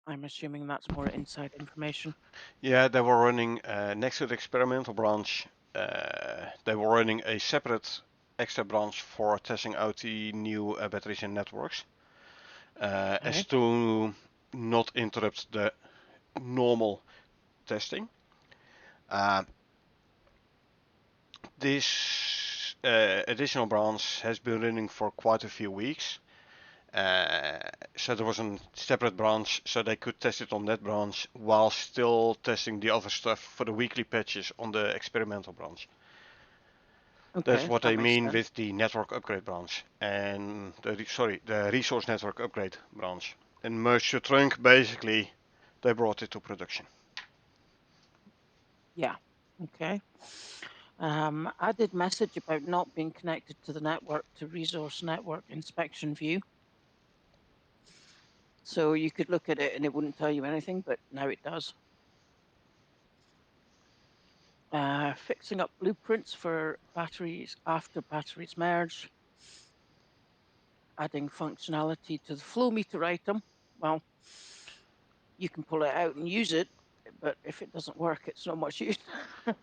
I'm assuming that's more inside information. Yeah, they were running next to the experimental branch. They were running a separate extra branch for testing out the new batteries and networks, as Okay. to not interrupt the normal testing. Uh, this additional branch has been running for quite a few weeks. So there was a separate branch, so they could test it on that branch while still testing the other stuff for the weekly patches on the experimental branch. That's Okay, what that I makes mean sense. with the network upgrade branch and the resource network upgrade branch. And merge to trunk, basically, they brought it to production. Yeah. Okay. Added message about not being connected to the network to resource network inspection view. So you could look at it and it wouldn't tell you anything, but now it does. Fixing up blueprints for batteries after batteries merge. Adding functionality to the flow meter item. Well, you can pull it out and use it, but if it doesn't work, it's not much use.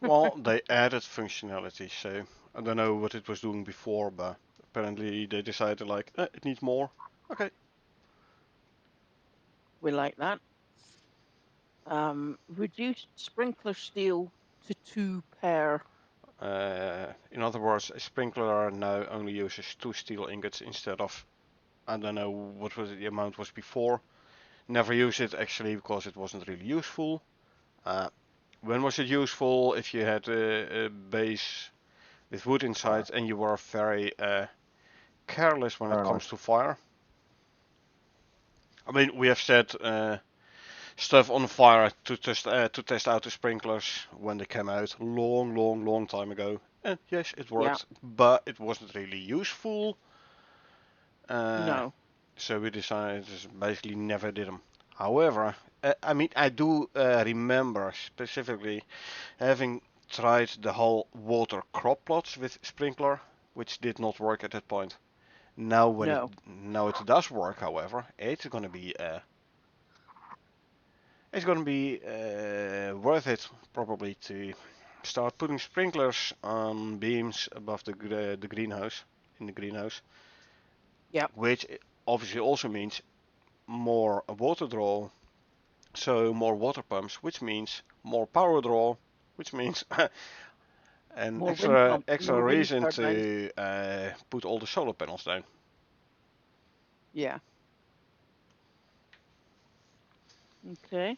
Well, they added functionality, so I don't know what it was doing before, but apparently they decided like, it needs more. Okay. We like that. Reduced sprinkler steel to 2 per. In other words, a sprinkler now only uses 2 steel ingots instead of, I don't know what was the amount was before. Never use it actually because it wasn't really useful. When was it useful? If you had a base with wood Fire. inside and you were very careless when it Paranoid. comes to fire. I mean, we have set stuff on fire to test out the sprinklers when they came out long time ago. And yes, it Yeah, worked, but it wasn't really useful. Uh, no, so we decided to basically never did them. However, I mean, I do remember specifically having tried the whole water crop plots with sprinkler, which did not work at that point. no. Now it does work, however, it's gonna be worth it probably to start putting sprinklers on beams above the greenhouse in the greenhouse, Yep, which obviously also means more water draw, so more water pumps, which means more power draw, which means an more wind extra pump, extra more wind reason turbines. to put all the solar panels down. Yeah. Okay.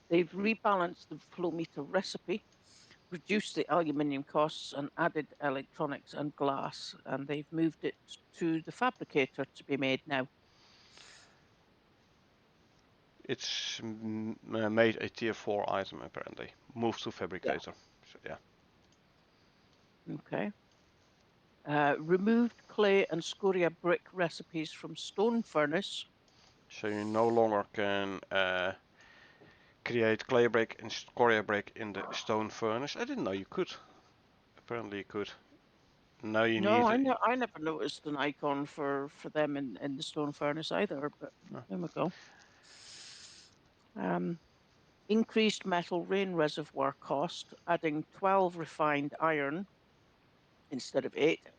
They've rebalanced the flow meter recipe, reduced the aluminium costs, and added electronics and glass. And they've moved it to the fabricator to be made now. It's made a tier 4 item apparently. Moved to Yeah. fabricator. So yeah. Okay. Removed clay and scoria brick recipes from stone furnace. So you no longer can create clay brick and scoria brick in the stone furnace. I didn't know you could. Apparently you could. Now you No, need. I never noticed an icon for them in the stone furnace either, but there we go. Increased metal rain reservoir cost, adding 12 refined iron instead of 8,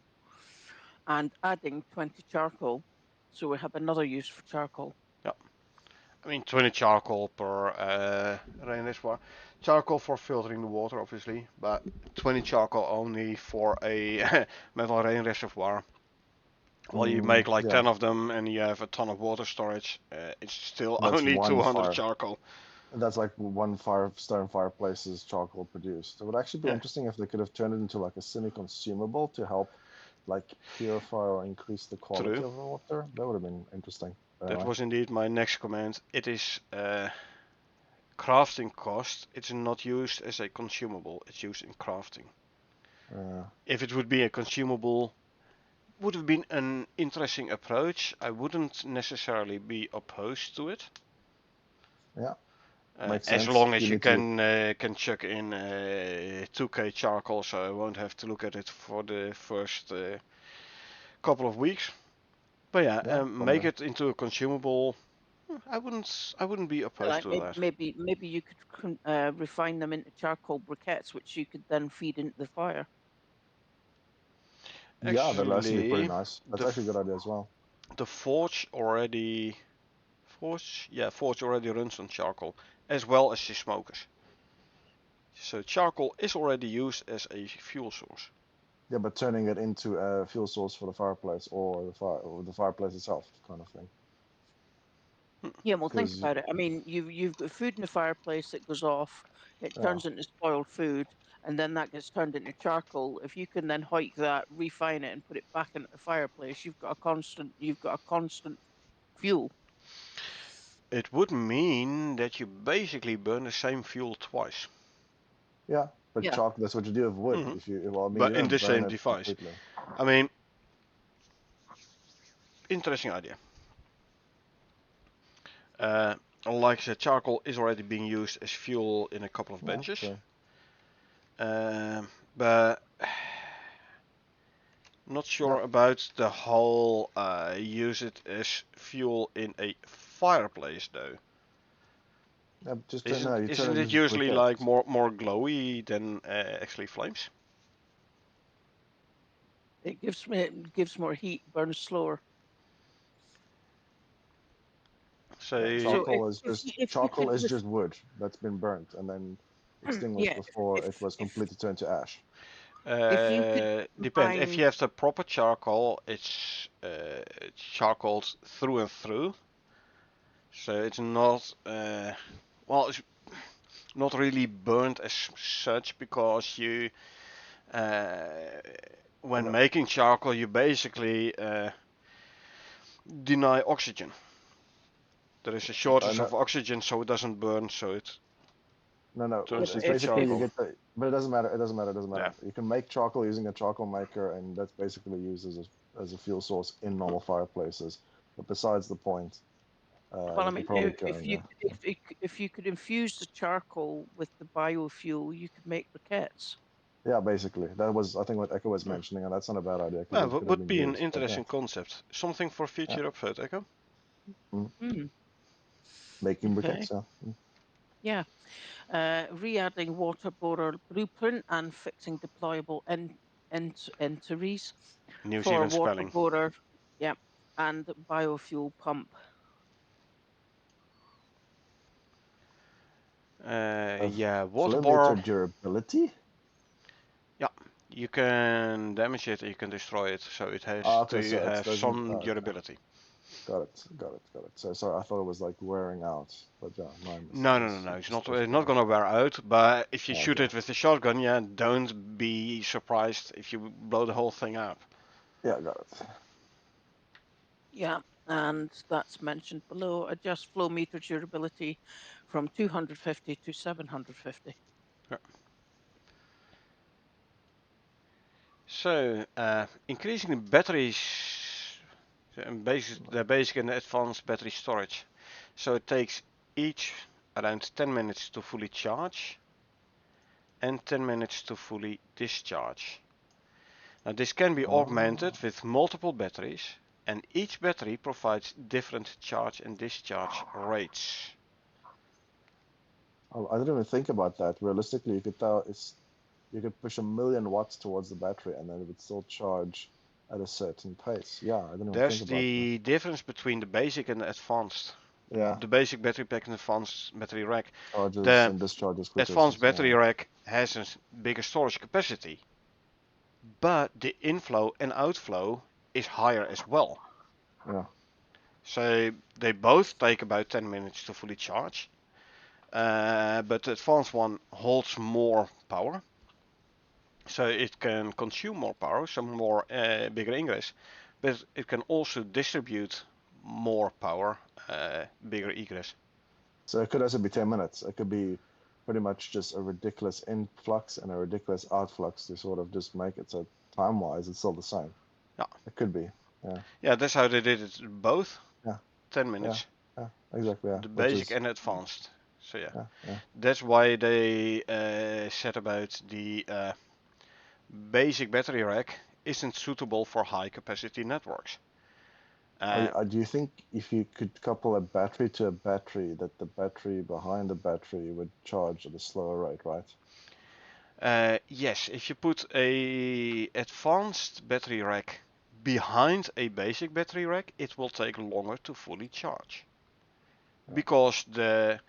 and adding 20 charcoal. So we have another use for charcoal. Yeah. I mean 20 charcoal per rain reservoir. Charcoal for filtering the water, obviously, but 20 charcoal only for a metal rain reservoir. Well, you make like Yeah, 10 of them and you have a ton of water storage. It's still that's only one 200 fire. charcoal. That's like one stone fireplace's charcoal produced. It would actually be Yeah. interesting if they could have turned it into like a semi-consumable to help like purify or increase the quality True. of the water. That would have been interesting. But That anyway. was indeed my next comment. It is crafting cost. It's not used as a consumable. It's used in crafting. If it would be a consumable, would have been an interesting approach. I wouldn't necessarily be opposed to it. Yeah, makes As sense. long as You you need to. can chuck in 2k charcoal, so I won't have to look at it for the first couple of weeks. But yeah, Yeah, make probably. it into a consumable. I wouldn't be opposed Like to that. maybe you could refine them into charcoal briquettes, which you could then feed into the fire. Yeah, that'll actually be pretty Actually, nice. That's the actually a good idea as well. the forge already forge already runs on charcoal as well as the smokers. So charcoal is already used as a fuel source. Yeah, but turning it into a fuel source for the fireplace or the fireplace itself, kind of thing. Yeah, well, think Because about it. I mean, you've got food in the fireplace that goes off, it yeah, turns into spoiled food, and then that gets turned into charcoal. If you can then hike that, refine it, and put it back into the fireplace, you've got a constant fuel. It would mean that you basically burn the same fuel twice. yeah, but Yeah. chalk. That's what you do with wood. Mhm. If you, well, I mean, you But in don't the burn same it device. completely. I mean, interesting idea. Like I said, charcoal is already being used as fuel in a couple of Yeah, benches. true. But not sure Yeah, about the whole use it as fuel in a fireplace though. yeah. Just Isn't you turn isn't it it into usually like briquettes. more glowy than actually flames? It gives more heat, burns slower. Yeah, So So charcoal if is the just wood that's been burnt and then extinguished yeah before it was completely turned to ash. if you could depends. If combine you have the proper charcoal, it's charcoaled through and through. So it's not well, it's not really burnt as such because you when Well, making charcoal you basically deny oxygen. There is a shortage no, of oxygen, so it doesn't burn, so it no. turns It's into basically you charcoal. get the, but it doesn't matter. It doesn't matter. It doesn't Yeah. matter. You can make charcoal using a charcoal maker, and that's basically used as a fuel source in normal fireplaces. But besides the point, well, I you could mean, probably go in there. if you could infuse the charcoal with the biofuel, you could make briquettes. Yeah, basically, that was I think what Echo was Hmm. mentioning, and that's not a bad idea because Well, it could have would been be an used. But yeah, interesting concept. Something for yeah. future upvote, Echo. Mm, Making okay. briquettes. Yeah. Yeah. Re-adding water borer blueprint and fixing deployable entries New for Zealand water spelling. borer. Yeah. And biofuel pump. Yeah, water Flow meter borer. durability. Yeah, you can damage it, you can destroy it, so it has Okay, to so it have doesn't. some Okay, durability. got it. So sorry, I thought it was like wearing out, but yeah, my No, no, no, no. It's not gonna wear out. But if you shoot Okay, it with a shotgun, yeah, don't be surprised if you blow the whole thing up. yeah, got it. Yeah. And that's mentioned below. Adjust flow meter durability from 250 to 750. Yeah. So, increasing the batteries, the basic and advanced battery storage. So it takes each around 10 minutes to fully charge and 10 minutes to fully discharge. Now this can be augmented with multiple batteries, and each battery provides different charge and discharge rates. Oh, I didn't even think about that. Realistically, you could tell you could push 1,000,000 watts towards the battery and then it would still charge at a certain pace. Yeah, I didn't even There's think about that. the difference between the basic and the advanced. Yeah, The basic battery pack and advanced battery rack. charges The and discharges quicker. advanced So, battery rack has a bigger storage capacity, but the inflow and outflow is higher as well. yeah. So they both take about 10 minutes to fully charge, but the advanced one holds more power, so it can consume more power, so more bigger ingress, but it can also distribute more power, bigger egress. So it could also be 10 minutes. It could be pretty much just a ridiculous influx and a ridiculous outflux to sort of just make it so time-wise it's still the same. Yeah. It could be. Yeah. Yeah, that's how they did it both. Yeah. 10 minutes. Yeah. Exactly. Yeah. The Which basic is, and advanced. So yeah. yeah. That's why they said about the basic battery rack isn't suitable for high capacity networks. Do you think if you could couple a battery to a battery, that the battery behind the battery would charge at a slower rate, right? Yes, if you put a advanced battery rack behind a basic battery rack, it will take longer to fully charge. Yeah. Because the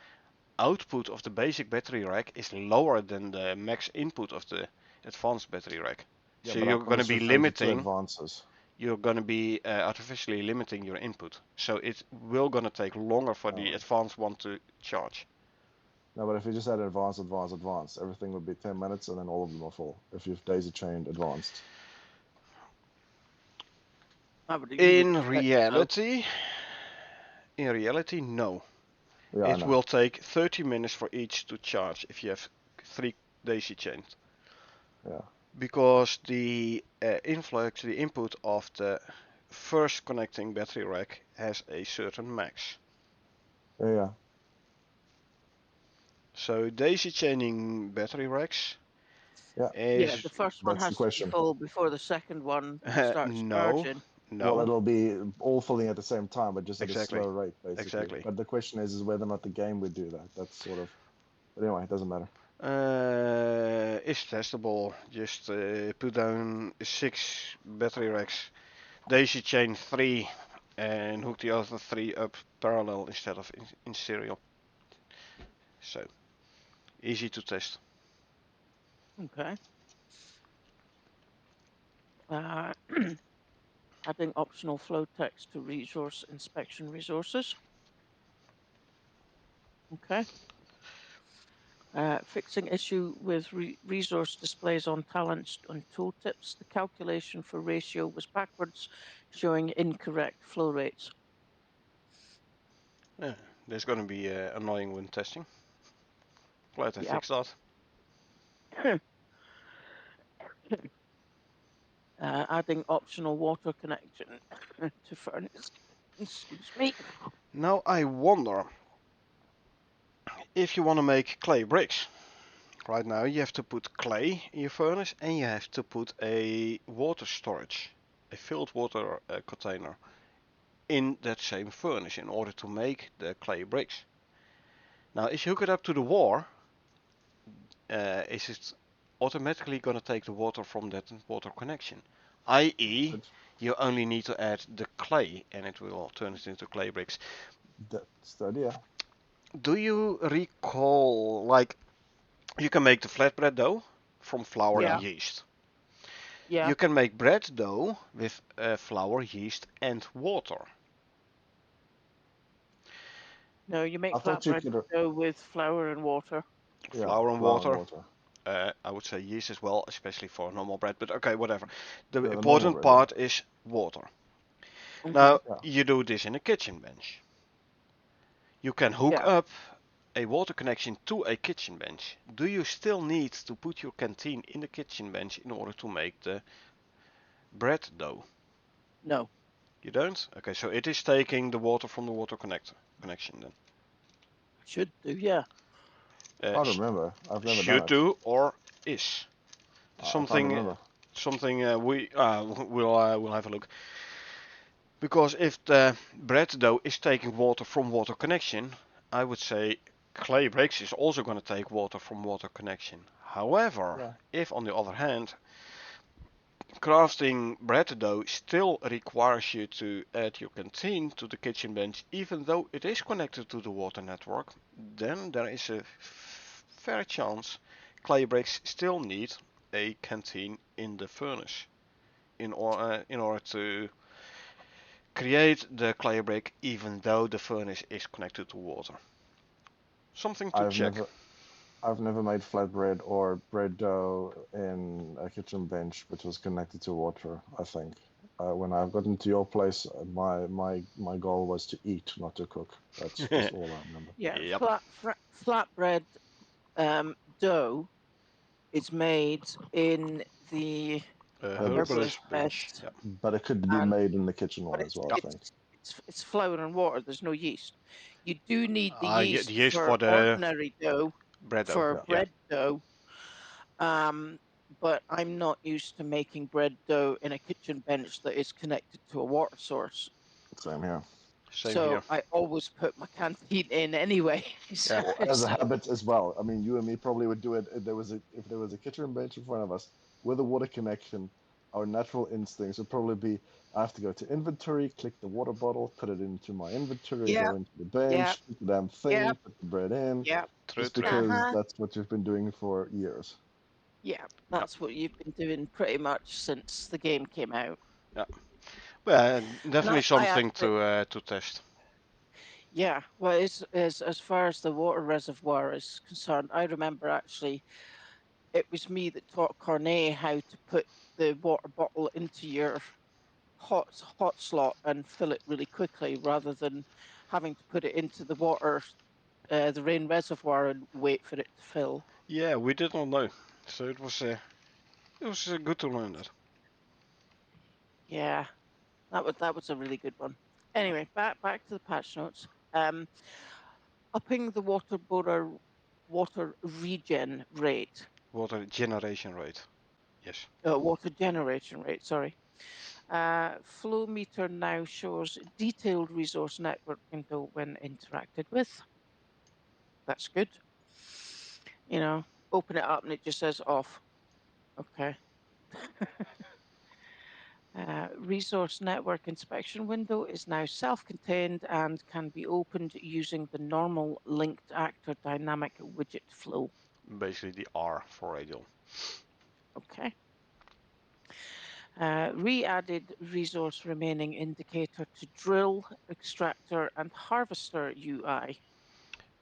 output of the basic battery rack is lower than the max input of the advanced battery rack. Yeah, So but you're I'm going to just be referring to two limiting. advances. You're going to be artificially limiting your input. So it will going to take longer for the advanced one to charge. No, but if you just had advanced, everything would be 10 minutes and then all of them are full. If you've daisy chained advanced. In reality, no. Yeah, It will take 30 minutes for each to charge if you have 3 daisy chains. Yeah. Because the influx, the input of the first connecting battery rack has a certain max. Yeah. So daisy chaining battery racks is the first one has to be full before the second one starts charging. No. Well, it'll be all filling at the same time, but just at Exactly. a slow rate, basically. Exactly. But the question is whether or not the game would do that. That's sort of. But anyway, it doesn't matter. It's testable. Just put down 6 battery racks, daisy chain 3, and hook the other 3 up parallel instead of in serial. So easy to test. Okay. Adding optional flow text to resource inspection resources. Okay. Fixing issue with resource displays on talents and tooltips. The calculation for ratio was backwards, showing incorrect flow rates. Yeah, there's going to be annoying when testing. Glad I fixed that. Adding optional water connection to furnace. Excuse me. Now I wonder if you want to make clay bricks. Right now you have to put clay in your furnace and you have to put a water storage, a filled water container in that same furnace in order to make the clay bricks. Now if you hook it up to the wall, is it automatically going to take the water from that water connection? I.e. you only need to add the clay and it will turn it into clay bricks. That's the idea. Do you recall, like, you can make the flatbread dough from flour and yeast. Yeah. You can make bread dough with flour, yeast and water. No, you make flatbread dough with flour and water. Flour and water. I would say yeast as well, especially for normal bread, but okay, whatever. The important part is water. Now, you do this in a kitchen bench. You can hook up a water connection to a kitchen bench. Do you still need to put your canteen in the kitchen bench in order to make the bread dough? No. You don't? Okay, so it is taking the water from the water connection then. Should do, yeah. I Uh, can't sh- remember. I've never done should it. do or is I can't something remember. we'll have a look. Because if the bread dough is taking water from water connection, I would say clay bricks is also going to take water from water connection. However, Yeah. if on the other hand, crafting bread dough still requires you to add your canteen to the kitchen bench, even though it is connected to the water network, then there is a fair chance clay bricks still need a canteen in the furnace in order to create the clay brick even though the furnace is connected to water. Something to I've check. never I've never made flatbread or bread dough in a kitchen bench which was connected to water, I think. When I've gotten to your place, my goal was to eat, not to cook. That's all I remember. Yeah, Yep. flatbread dough is made in the Herbalist herbalist bench. beds, Yep. But it could be and made in the kitchen but one as well, I think. it's flour and water. There's no yeast. You do need the The yeast yeast for for the ordinary dough, bread dough. for Yeah. Yeah. bread dough. But I'm not used to making bread dough in a kitchen bench that is connected to a water source. Same here. Same So here. I always put my canteen in anyway. Yeah. Well, as a habit as well. I mean, you and me probably would do it if there was a kitchen bench in front of us with a water connection. Our natural instincts would probably be, I have to go to inventory, click the water bottle, put it into my inventory, Yeah, go into the yeah, bench, click the damn yeah, thing, put the bread in, yeah. True. just True. because Uh-huh. that's what you've been doing for years. Yeah, Yep. that's what you've been doing pretty much since the game came out. Yeah. Well, And definitely I something actually, to test. yeah, well, as far as the water reservoir is concerned, I remember actually it was me that taught Cornet how to put the water bottle into your hot slot and fill it really quickly, rather than having to put it into the water, the rain reservoir, and wait for it to fill. Yeah, we did not know, so it was good to learn that. Yeah, that was a really good one. Anyway, back to the patch notes. Upping the water regen rate, Water generation rate. Yes. water generation rate. Sorry. Flow meter now shows detailed resource network window when interacted with. That's good. You know, open it up and it just says off. Okay. Resource network inspection window is now self-contained and can be opened using the normal linked actor dynamic widget flow. Basically the R for radial. Okay. Re-added resource remaining indicator to drill, extractor, and harvester UI.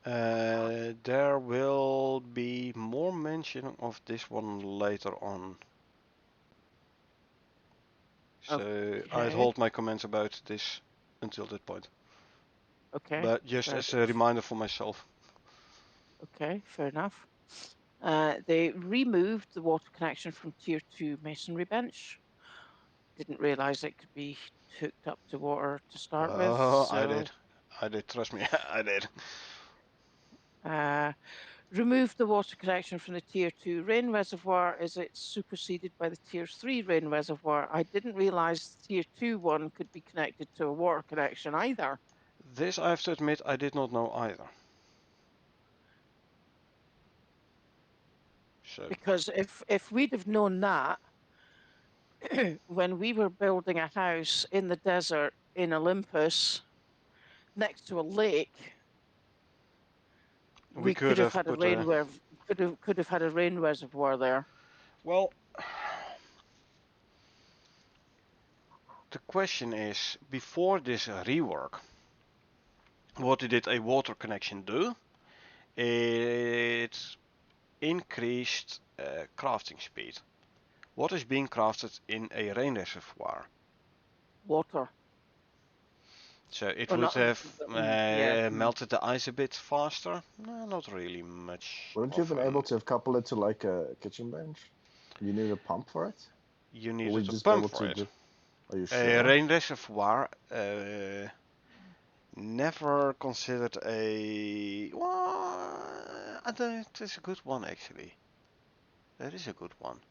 There will be more mention of this one later on. So I'd Okay. hold my comments about this until that point. Okay. But just Fair as a enough. reminder for myself. Okay. Fair enough. They removed the water connection from Tier 2 masonry bench. Didn't realize it could be hooked up to water to start with. Oh, I So did. I did. Trust me, I did. removed the water connection from the Tier 2 rain reservoir as it's superseded by the Tier 3 rain reservoir. I didn't realize the Tier 2 one could be connected to a water connection either. This I have to admit I did not know either. So Because if we'd have known that when we were building a house in the desert in Olympus next to a lake, we we could could have have had a put a. could have had a rain reservoir there. Well, the question is, before this rework, what did a water connection do? It increased crafting speed. What is being crafted in a rain reservoir? Water. So it Or would not. have Yeah. melted the ice a bit faster? No, not really much Wouldn't you of have been an. able to have coupled it to like a kitchen bench? You need a pump for it? You Or would needed you a just be pump able for to it. just, are you A sure? rain reservoir Never considered a. Well, I don't. It's a good one actually. That is a good one.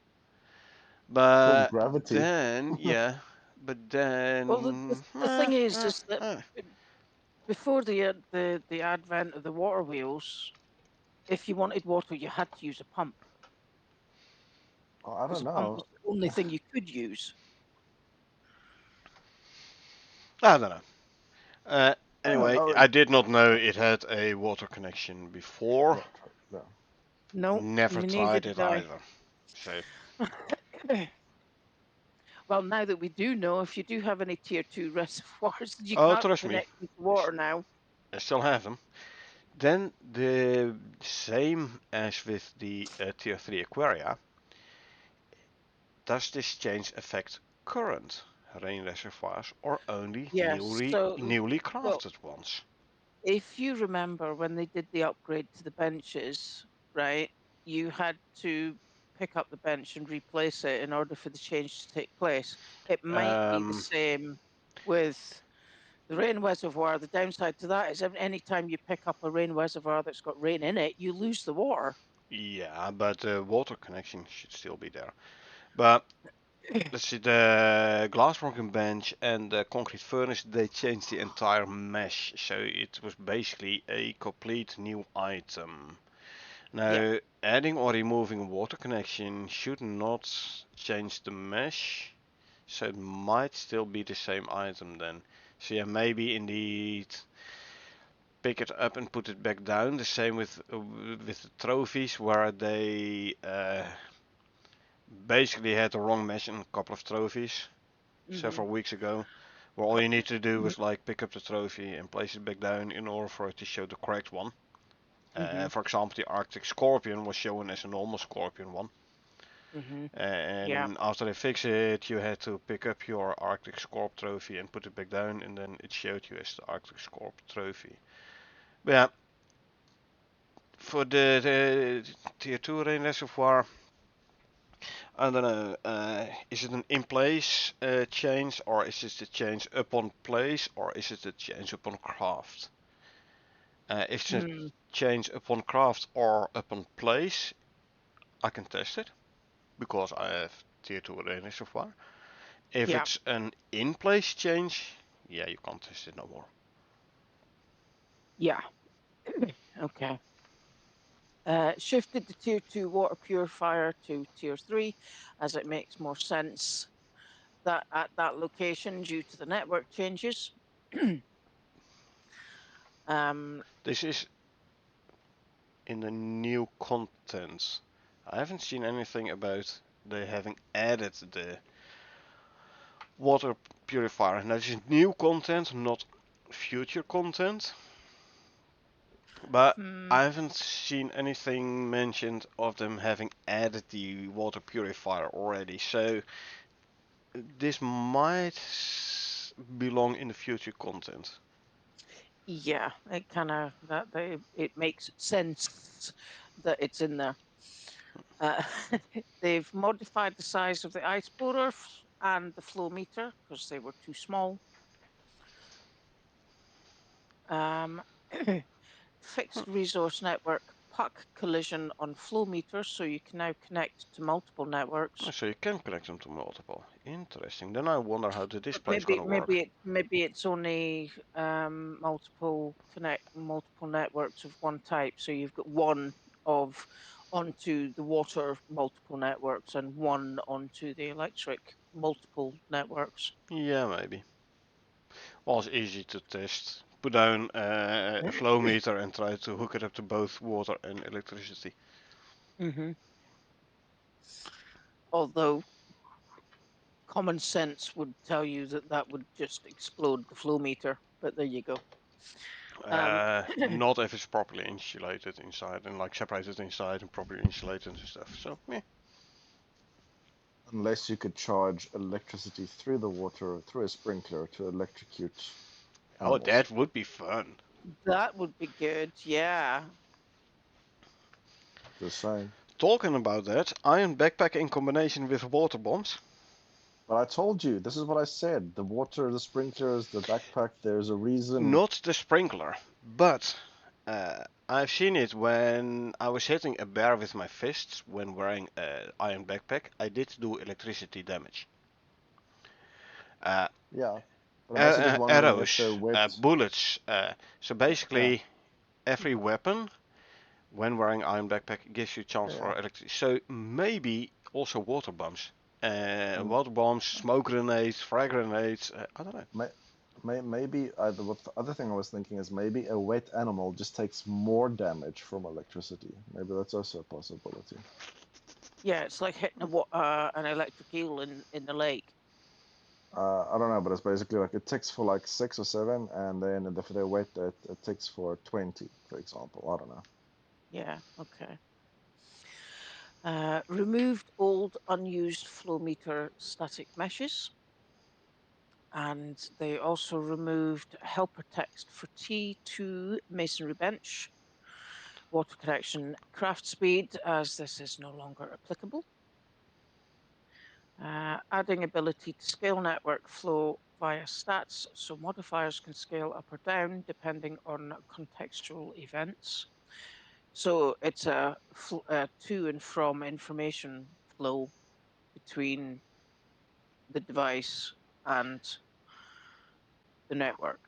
Called But gravity. then, yeah. But Well, then, the thing is that eh. before the advent of the water wheels, if you wanted water, you had to use a pump Oh, I because don't a pump know. was the only thing you could use. I don't know. I don't Anyway, know. I did not know it had a water connection before. Yeah, yeah. No, Never neither tried it did I. either. So, Well, now that we do know, if you do have any tier 2 reservoirs, you oh, can't trust me, connect them to water now. I still have them. Then the same as with the tier 3 aquaria, does this change affect current rain reservoirs or only Yes. So, newly well, crafted ones? if you remember when they did the upgrade to the benches, right, you had to pick up the bench and replace it in order for the change to take place. It might be the Um, same with the rain reservoir. The downside to that is any time you pick up a rain reservoir that's got rain in it, you lose the water. yeah, but the water connection should still be there. But let's see, the glass working bench and the concrete furnace, they changed the entire mesh, so it was basically a complete new item. Yeah. Now, adding or removing a water connection should not change the mesh, so it might still be the same item then. So yeah, maybe indeed pick it up and put it back down. The same with the trophies, where they basically had the wrong mesh in a couple of trophies Hmm. several weeks ago, where all you need to do is like pick up the trophy and place it back down in order for it to show the correct one. Hmm. For example, the Arctic Scorpion was shown as a normal Scorpion one. Hmm. Yeah. And after they fixed it, you had to pick up your Arctic Scorp trophy and put it back down, and then it showed you as the Arctic Scorp trophy. But yeah, for the tier 2 rain reservoir, I don't know, is it an in place change, or is it a change upon place, or is it a change upon craft? If it's a Mm. change upon craft or upon place, I can test it because I have tier 2 rain reservoir. If Yeah. it's an in place change, yeah, you can't test it no more. Yeah. Okay. Shifted the tier 2 water purifier to tier 3 as it makes more sense that at that location due to the network changes. um, This is in the new content. I haven't seen anything about they having added the water purifier. Now this is new content, not future content. But hmm, I haven't seen anything mentioned of them having added the water purifier already. So this might belong in the future content. yeah, it kind of it makes sense that it's in there. Uh, they've modified the size of the ice borer and the flow meter because they were too small. Um, Hmm. fixed resource network puck collision on flow meters, so you can now connect to multiple networks. So you can connect them to multiple. Interesting. Then I wonder how the But display is gonna work. maybe it's only multiple networks of one type. So you've got one of onto the water multiple networks and one onto the electric multiple networks. Yeah, maybe. Well, it's easy to test. Put down a flow meter and try to hook it up to both water and electricity. Hmm. Although common sense would tell you that that would just explode the flow meter. But there you go. Um, Not if it's properly insulated inside and like separated inside and properly insulated and stuff. So, yeah. Unless you could charge electricity through the water through a sprinkler to electrocute Oh, animals. that would be fun. that would be good. Yeah. Just saying. Talking about that, iron backpack in combination with water bombs. But I told you, this is what I said. The water, the sprinklers, the backpack, there's a reason. Not the sprinkler, but I've seen it when I was hitting a bear with my fists when wearing an iron backpack. I did do electricity damage. Uh, Yeah. But I'm basically just wondering if they're Arrows, wet. bullets. So Yeah, basically, every weapon when wearing iron backpack gives you a chance yeah, for yeah. electricity. So maybe also water bombs. And Water bombs, smoke grenades, frag grenades. I don't know. may, maybe what the other thing I was thinking is maybe a wet animal just takes more damage from electricity. Maybe that's also a possibility. Yeah, it's like hitting an electric eel in the lake. I don't know, but it's basically like it ticks for like 6 or 7, and then if they're wet, it ticks for 20, for example. I don't know. Yeah, okay. Removed old unused flow meter static meshes. And they also removed helper text for T2 masonry bench, water connection craft speed, as this is no longer applicable. Adding ability to scale network flow via stats, so modifiers can scale up or down depending on contextual events. So it's a to and from information flow between the device and the network.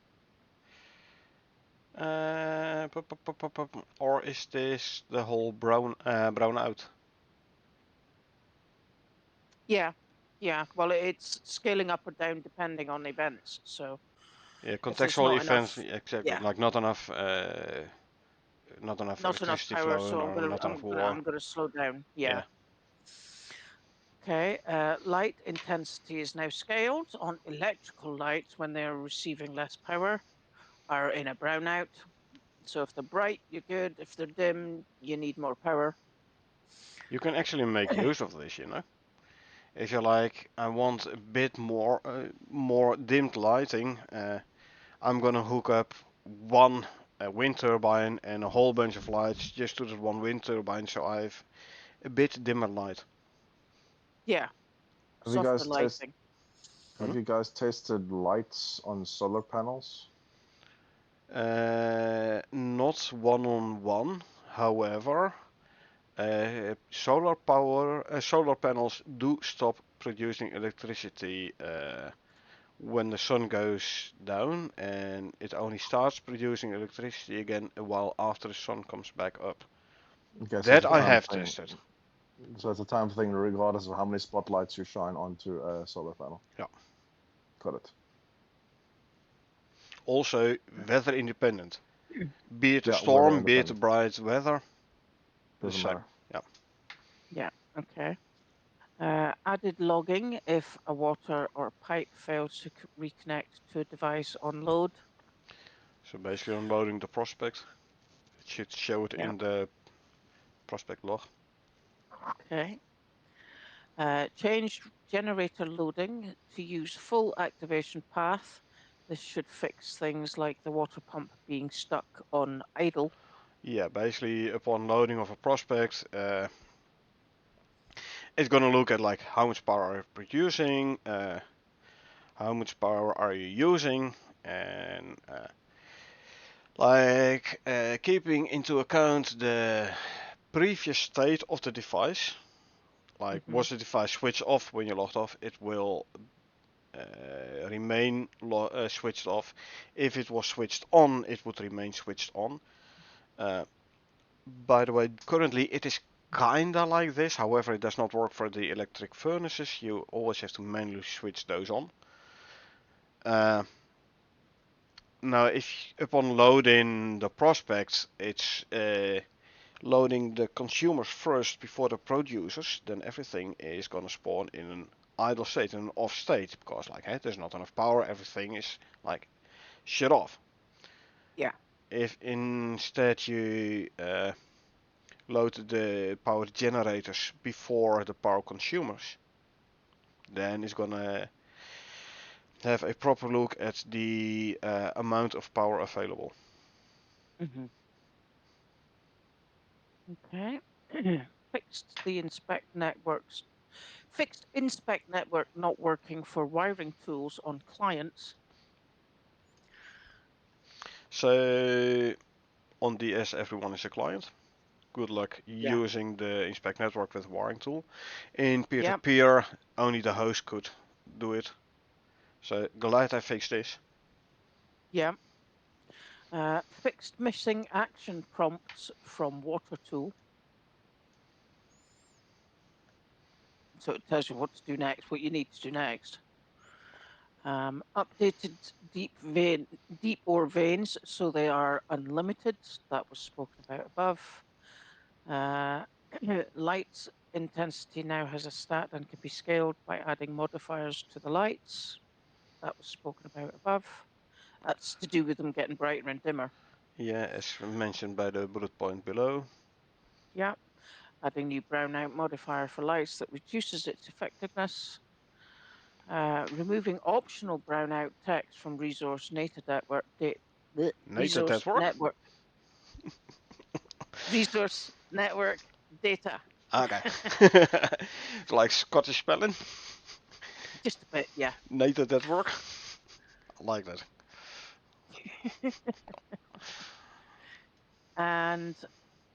Or is this the whole brown out? Yeah, yeah. Well, it's scaling up or down depending on events. So Yeah, if there's contextual not events, enough, exactly. yeah, Like not enough not enough electricity power, flowing so or not enough I'm water. gonna slow down. Yeah. Yeah, Okay. Light intensity is now scaled on electrical lights when they are receiving less power, are in a brownout. So if they're bright, you're good. If they're dim, you need more power. you can actually make use of this, you know. If you're like, I want a bit more dimmed lighting, I'm gonna hook up one wind turbine and a whole bunch of lights just to that one wind turbine, so I have a bit dimmer light. Yeah, Have you softer guys lighting. Hmm? tested lights on solar panels? Not one on one, however, solar panels do stop producing electricity when the sun goes down, and it only starts producing electricity again a while after the sun comes back up. Okay, so it's That a I time have thing. tested. So it's a time thing regardless of how many spotlights you shine onto a solar panel. Yeah. Got it. Also, weather independent. Be it a Yeah, weather storm, be it a independent. bright weather, the Doesn't same. matter. Yeah. Yeah. Okay. Added logging if a water or pipe fails to reconnect to a device on load. So basically, unloading the prospect, it should show it Yeah. in the prospect log. Okay. Changed generator loading to use full activation path. This should fix things like the water pump being stuck on idle. Yeah, basically upon loading of a prospect, it's gonna look at like how much power are you producing, how much power are you using, and keeping into account the previous state of the device. Like, Hmm. was the device switched off when you logged off? It will remain switched off. If it was switched on, it would remain switched on. Uh, by the way, currently it is kinda like this. However, it does not work for the electric furnaces. You always have to manually switch those on. Uh, Now, if upon loading the prospects, it's loading the consumers first before the producers, then everything is gonna spawn in an idle state, in an off state, because like, hey, there's not enough power, everything is like shut off. Yeah. If instead you load the power generators before the power consumers, then it's gonna have a proper look at the amount of power available. Hmm. Okay. Fixed the inspect networks Fixed inspect network not working for wiring tools on clients. So on DS everyone is a client. Good luck Yeah. using the inspect network with wiring tool. In Yep. peer-to-peer only the host could do it. So glad I fixed this. Yeah. Fixed missing action prompts from water tool. So it tells you what to do next, what you need to do next. Updated deep ore veins, so they are unlimited. That was spoken about above. Light intensity now has a stat and can be scaled by adding modifiers to the lights. That was spoken about above. That's to do with them getting brighter and dimmer. Yeah, as mentioned by the bullet point below. Yeah. Adding new brownout modifier for lights that reduces its effectiveness. Removing optional brownout text from resource network Native network. resource network data. Okay. It's like Scottish spelling. Just a bit, yeah. Native network. I like that. And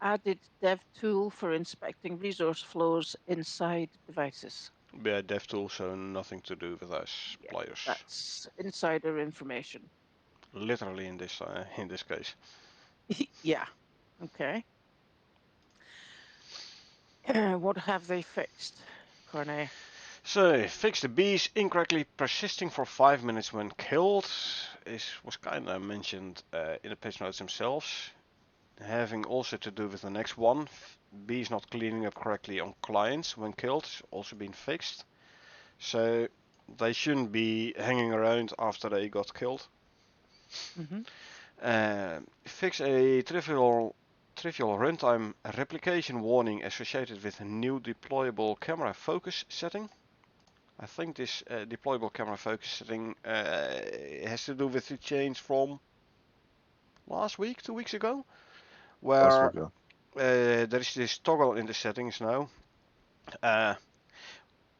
added dev tool for inspecting resource flows inside devices. Yeah, DevTools, so nothing to do with us Yeah, players. that's insider information. Literally in this case. Yeah. Okay. What have they fixed, Cornet? So, fix the bees incorrectly persisting for 5 minutes when killed. Was kinda mentioned in the patch notes themselves. Having also to do with the next one. Bees not cleaning up correctly on clients when killed has also been fixed. So, they shouldn't be hanging around after they got killed. Fix a trivial runtime replication warning associated with a new deployable camera focus setting. I think this deployable camera focus setting has to do with the change from last week, 2 weeks ago, where there is this toggle in the settings now,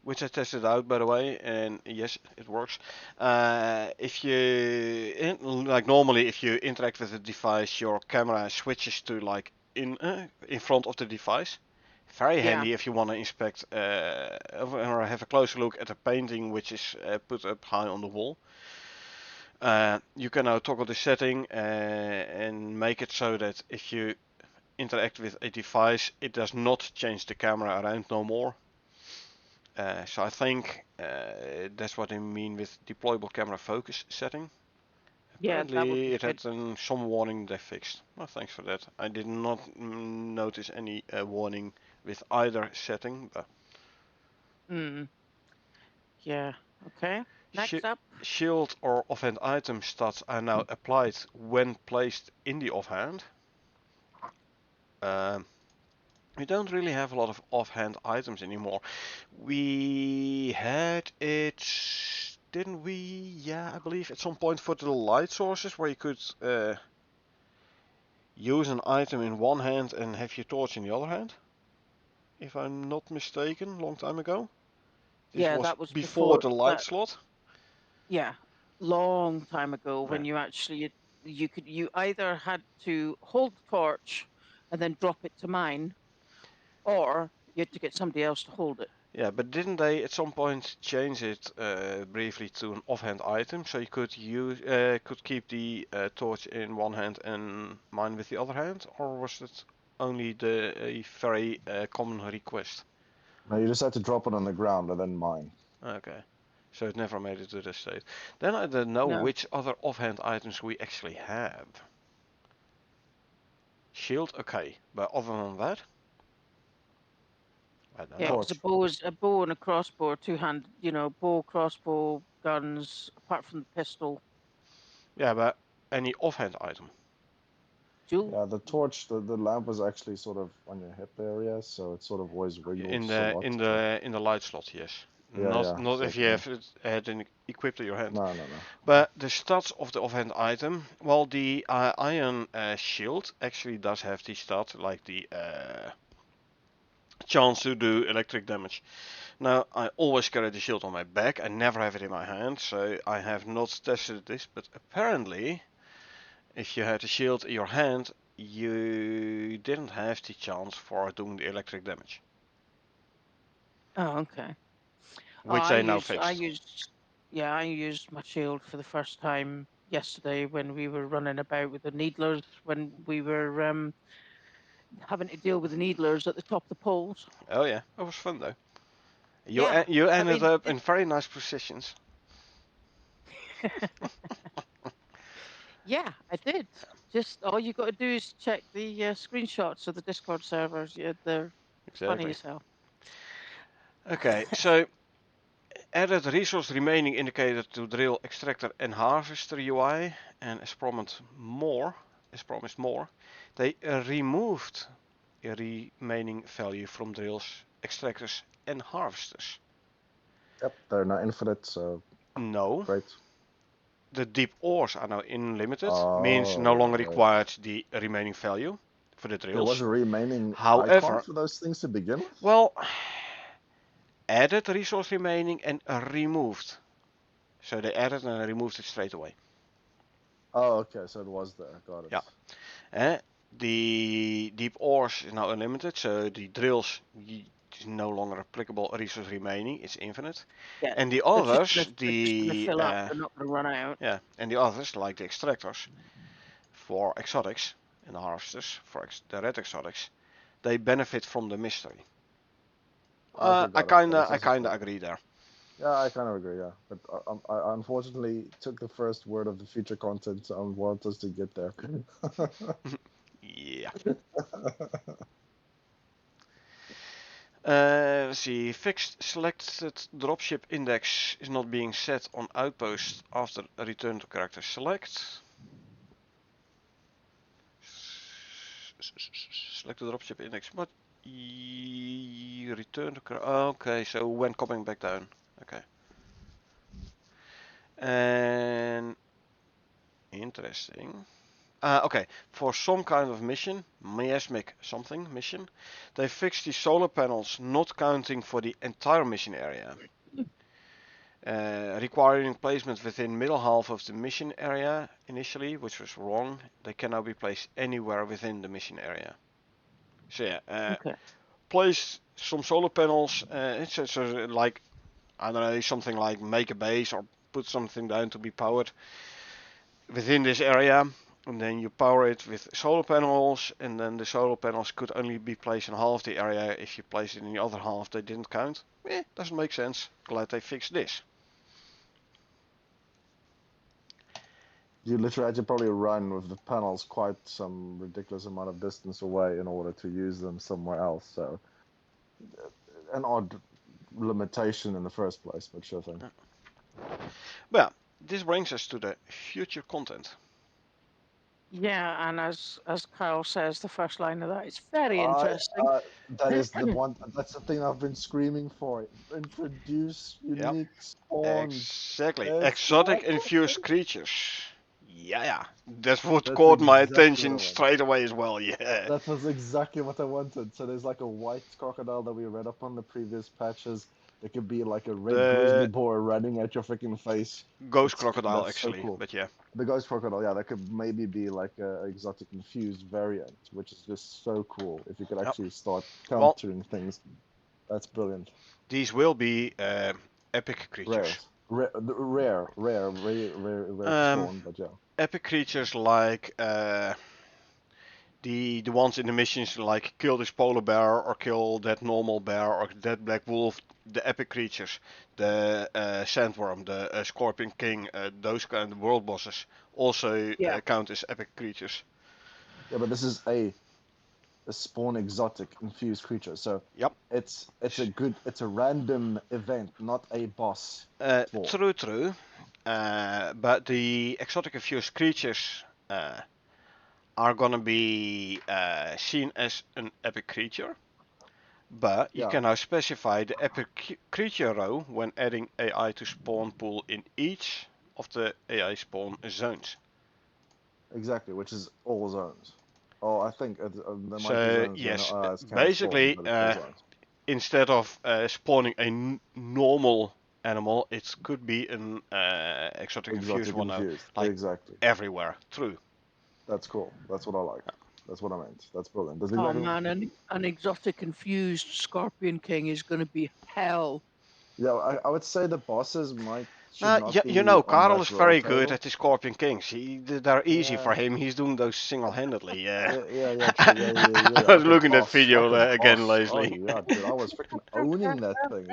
which I tested out by the way, and yes, it works. If you like normally, if you interact with the device, your camera switches to like in front of the device. Very handy if you want to inspect or have a closer look at a painting which is put up high on the wall. You can now toggle the setting and make it so that if you interact with a device, it does not change the camera around no more. So I think that's what I mean with deployable camera focus setting. Yeah, that would Apparently be it good. had some warning they fixed. Well, thanks for that. I did not notice any warning with either setting. But Yeah, okay. Next up. Shield or offhand item stats are now applied when placed in the offhand. We don't really have a lot of offhand items anymore. We had it, didn't we? Yeah, I believe at some point for the light sources where you could use an item in one hand and have your torch in the other hand. If I'm not mistaken, long time ago. This was That was before the light that. slot. Yeah, long time ago when Yeah. you either had to hold the torch and then drop it to mine, or you had to get somebody else to hold it. Yeah, but didn't they at some point change it briefly to an offhand item, so you could could keep the torch in one hand and mine with the other hand, or was it only a very common request? No, you just had to drop it on the ground and then mine. Okay, so it never made it to this state. Then I don't know No. which other offhand items we actually have. Shield, okay, but other than that, I don't Yeah, know. because a bow and a crossbow are two-hand, bow, crossbow, guns, apart from the pistol. Yeah, but any offhand item. Dual. Yeah, the torch, the lamp was actually sort of on your hip area, so it sort of always wiggled In somewhat. the light slot, yes. Yeah, Not if you exactly. have it had equipped in your hand. No. But the stats of the offhand item, well, the iron shield actually does have the stat like the chance to do electric damage. Now, I always carry the shield on my back, I never have it in my hand, so I have not tested this, but apparently, if you had the shield in your hand, you didn't have the chance for doing the electric damage, Oh, okay. Oh, which they now fixed. I used my shield for the first time yesterday when we were running about with the needlers, when we were having to deal with the needlers at the top of the poles. Oh yeah, it was fun though. Yeah, You but ended they up did. in very nice positions. Yeah, I did. Just all you got to do is check the screenshots of the Discord servers. Yeah, they're funny Exactly. as hell. Okay, so added resource remaining indicated to drill, extractor and harvester UI, and as promised more, they removed a remaining value from drills, extractors and harvesters. Yep, they're not infinite, so No, great. the deep ores are now unlimited, means no Oh, longer right. required the remaining value for the There was drills. a remaining icon However, for those things to begin with? well, added resource remaining and removed. So they added and removed it straight away. Oh, okay, so it was there. Got it. Yeah. The deep ores is now unlimited, so the drills is no longer applicable resource remaining, it's infinite. Yeah, And the they're just others, gonna fill up. They're not gonna run out. yeah, and the others like the extractors for exotics and the harvesters for the red exotics, they benefit from the mystery. Okay, I got it. So this is kinda agree there. yeah, I kind of agree. Yeah, but I unfortunately took the first word of the future content and want us to get there. Yeah. Let's see. Fixed selected dropship index is not being set on outpost after a return to character select. Select the dropship index. What? Return to character. Okay, so when coming back down. Okay. And interesting. Okay, for some kind of mission, miasmic something mission, they fixed the solar panels not counting for the entire mission area. Requiring placement within middle half of the mission area initially, which was wrong. They can now be placed anywhere within the mission area. So yeah, Okay. place some solar panels. It's like, I don't know, something like make a base or put something down to be powered within this area, and then you power it with solar panels, and then the solar panels could only be placed in half the area. If you place it in the other half, they didn't count. Doesn't make sense. Glad they fixed this. You literally had to probably run with the panels quite some ridiculous amount of distance away in order to use them somewhere else. So an odd limitation in the first place, but sure thing. Well, this brings us to the future content. Yeah, and as Kyle says, the first line of that is very interesting. That is the one. That's the thing I've been screaming for. Introduce Yep, unique spawns. exactly. It's Exotic so infused cool. creatures. Yeah. That's what That's caught my exactly what I attention wanted. straight away as well. Yeah. That was exactly what I wanted. So there's like a white crocodile that we read up on the previous patches. There could be like a red grizzly The boar running at your freaking face. ghost crocodile That's so actually, cool. but yeah. The ghost crocodile, yeah, that could maybe be like a exotic infused variant, which is just so cool. If you could Yep. actually start Well, countering things, that's brilliant. these will be epic creatures. Rare to spawn, but yeah. Epic creatures like the ones in the missions, like kill this polar bear or kill that normal bear or that black wolf. The epic creatures, the sandworm, the scorpion king, those kind of world bosses also Yeah. count as epic creatures. Yeah, but this is a spawn exotic infused creature, so Yep. it's a random event, not a boss spawn. True. But the exotic infused creatures are gonna be seen as an epic creature. But you Yeah, can now specify the epic creature row when adding AI to spawn pool in each of the AI spawn zones. exactly, which is all zones. Oh, I think there might be So zones where yes, no AIs can spawn, basically but it's all zones. instead of spawning a normal animal, it could be an exotic infused Exotic one now, infused. like Exactly. everywhere. True. That's cool. That's what I like. That's what I meant. That's brilliant. Does Oh anybody? man, an exotic infused Scorpion King is going to be hell. Yeah, I would say the bosses should not Yeah, you be know, on Karl that is roll very good table. at the Scorpion Kings. They're easy for Yeah, him. He's doing those single-handedly. Yeah. yeah, true. Yeah. I was Like a looking at boss, video like a again, boss. Oh Leslie. yeah, dude, I was freaking owning that thing.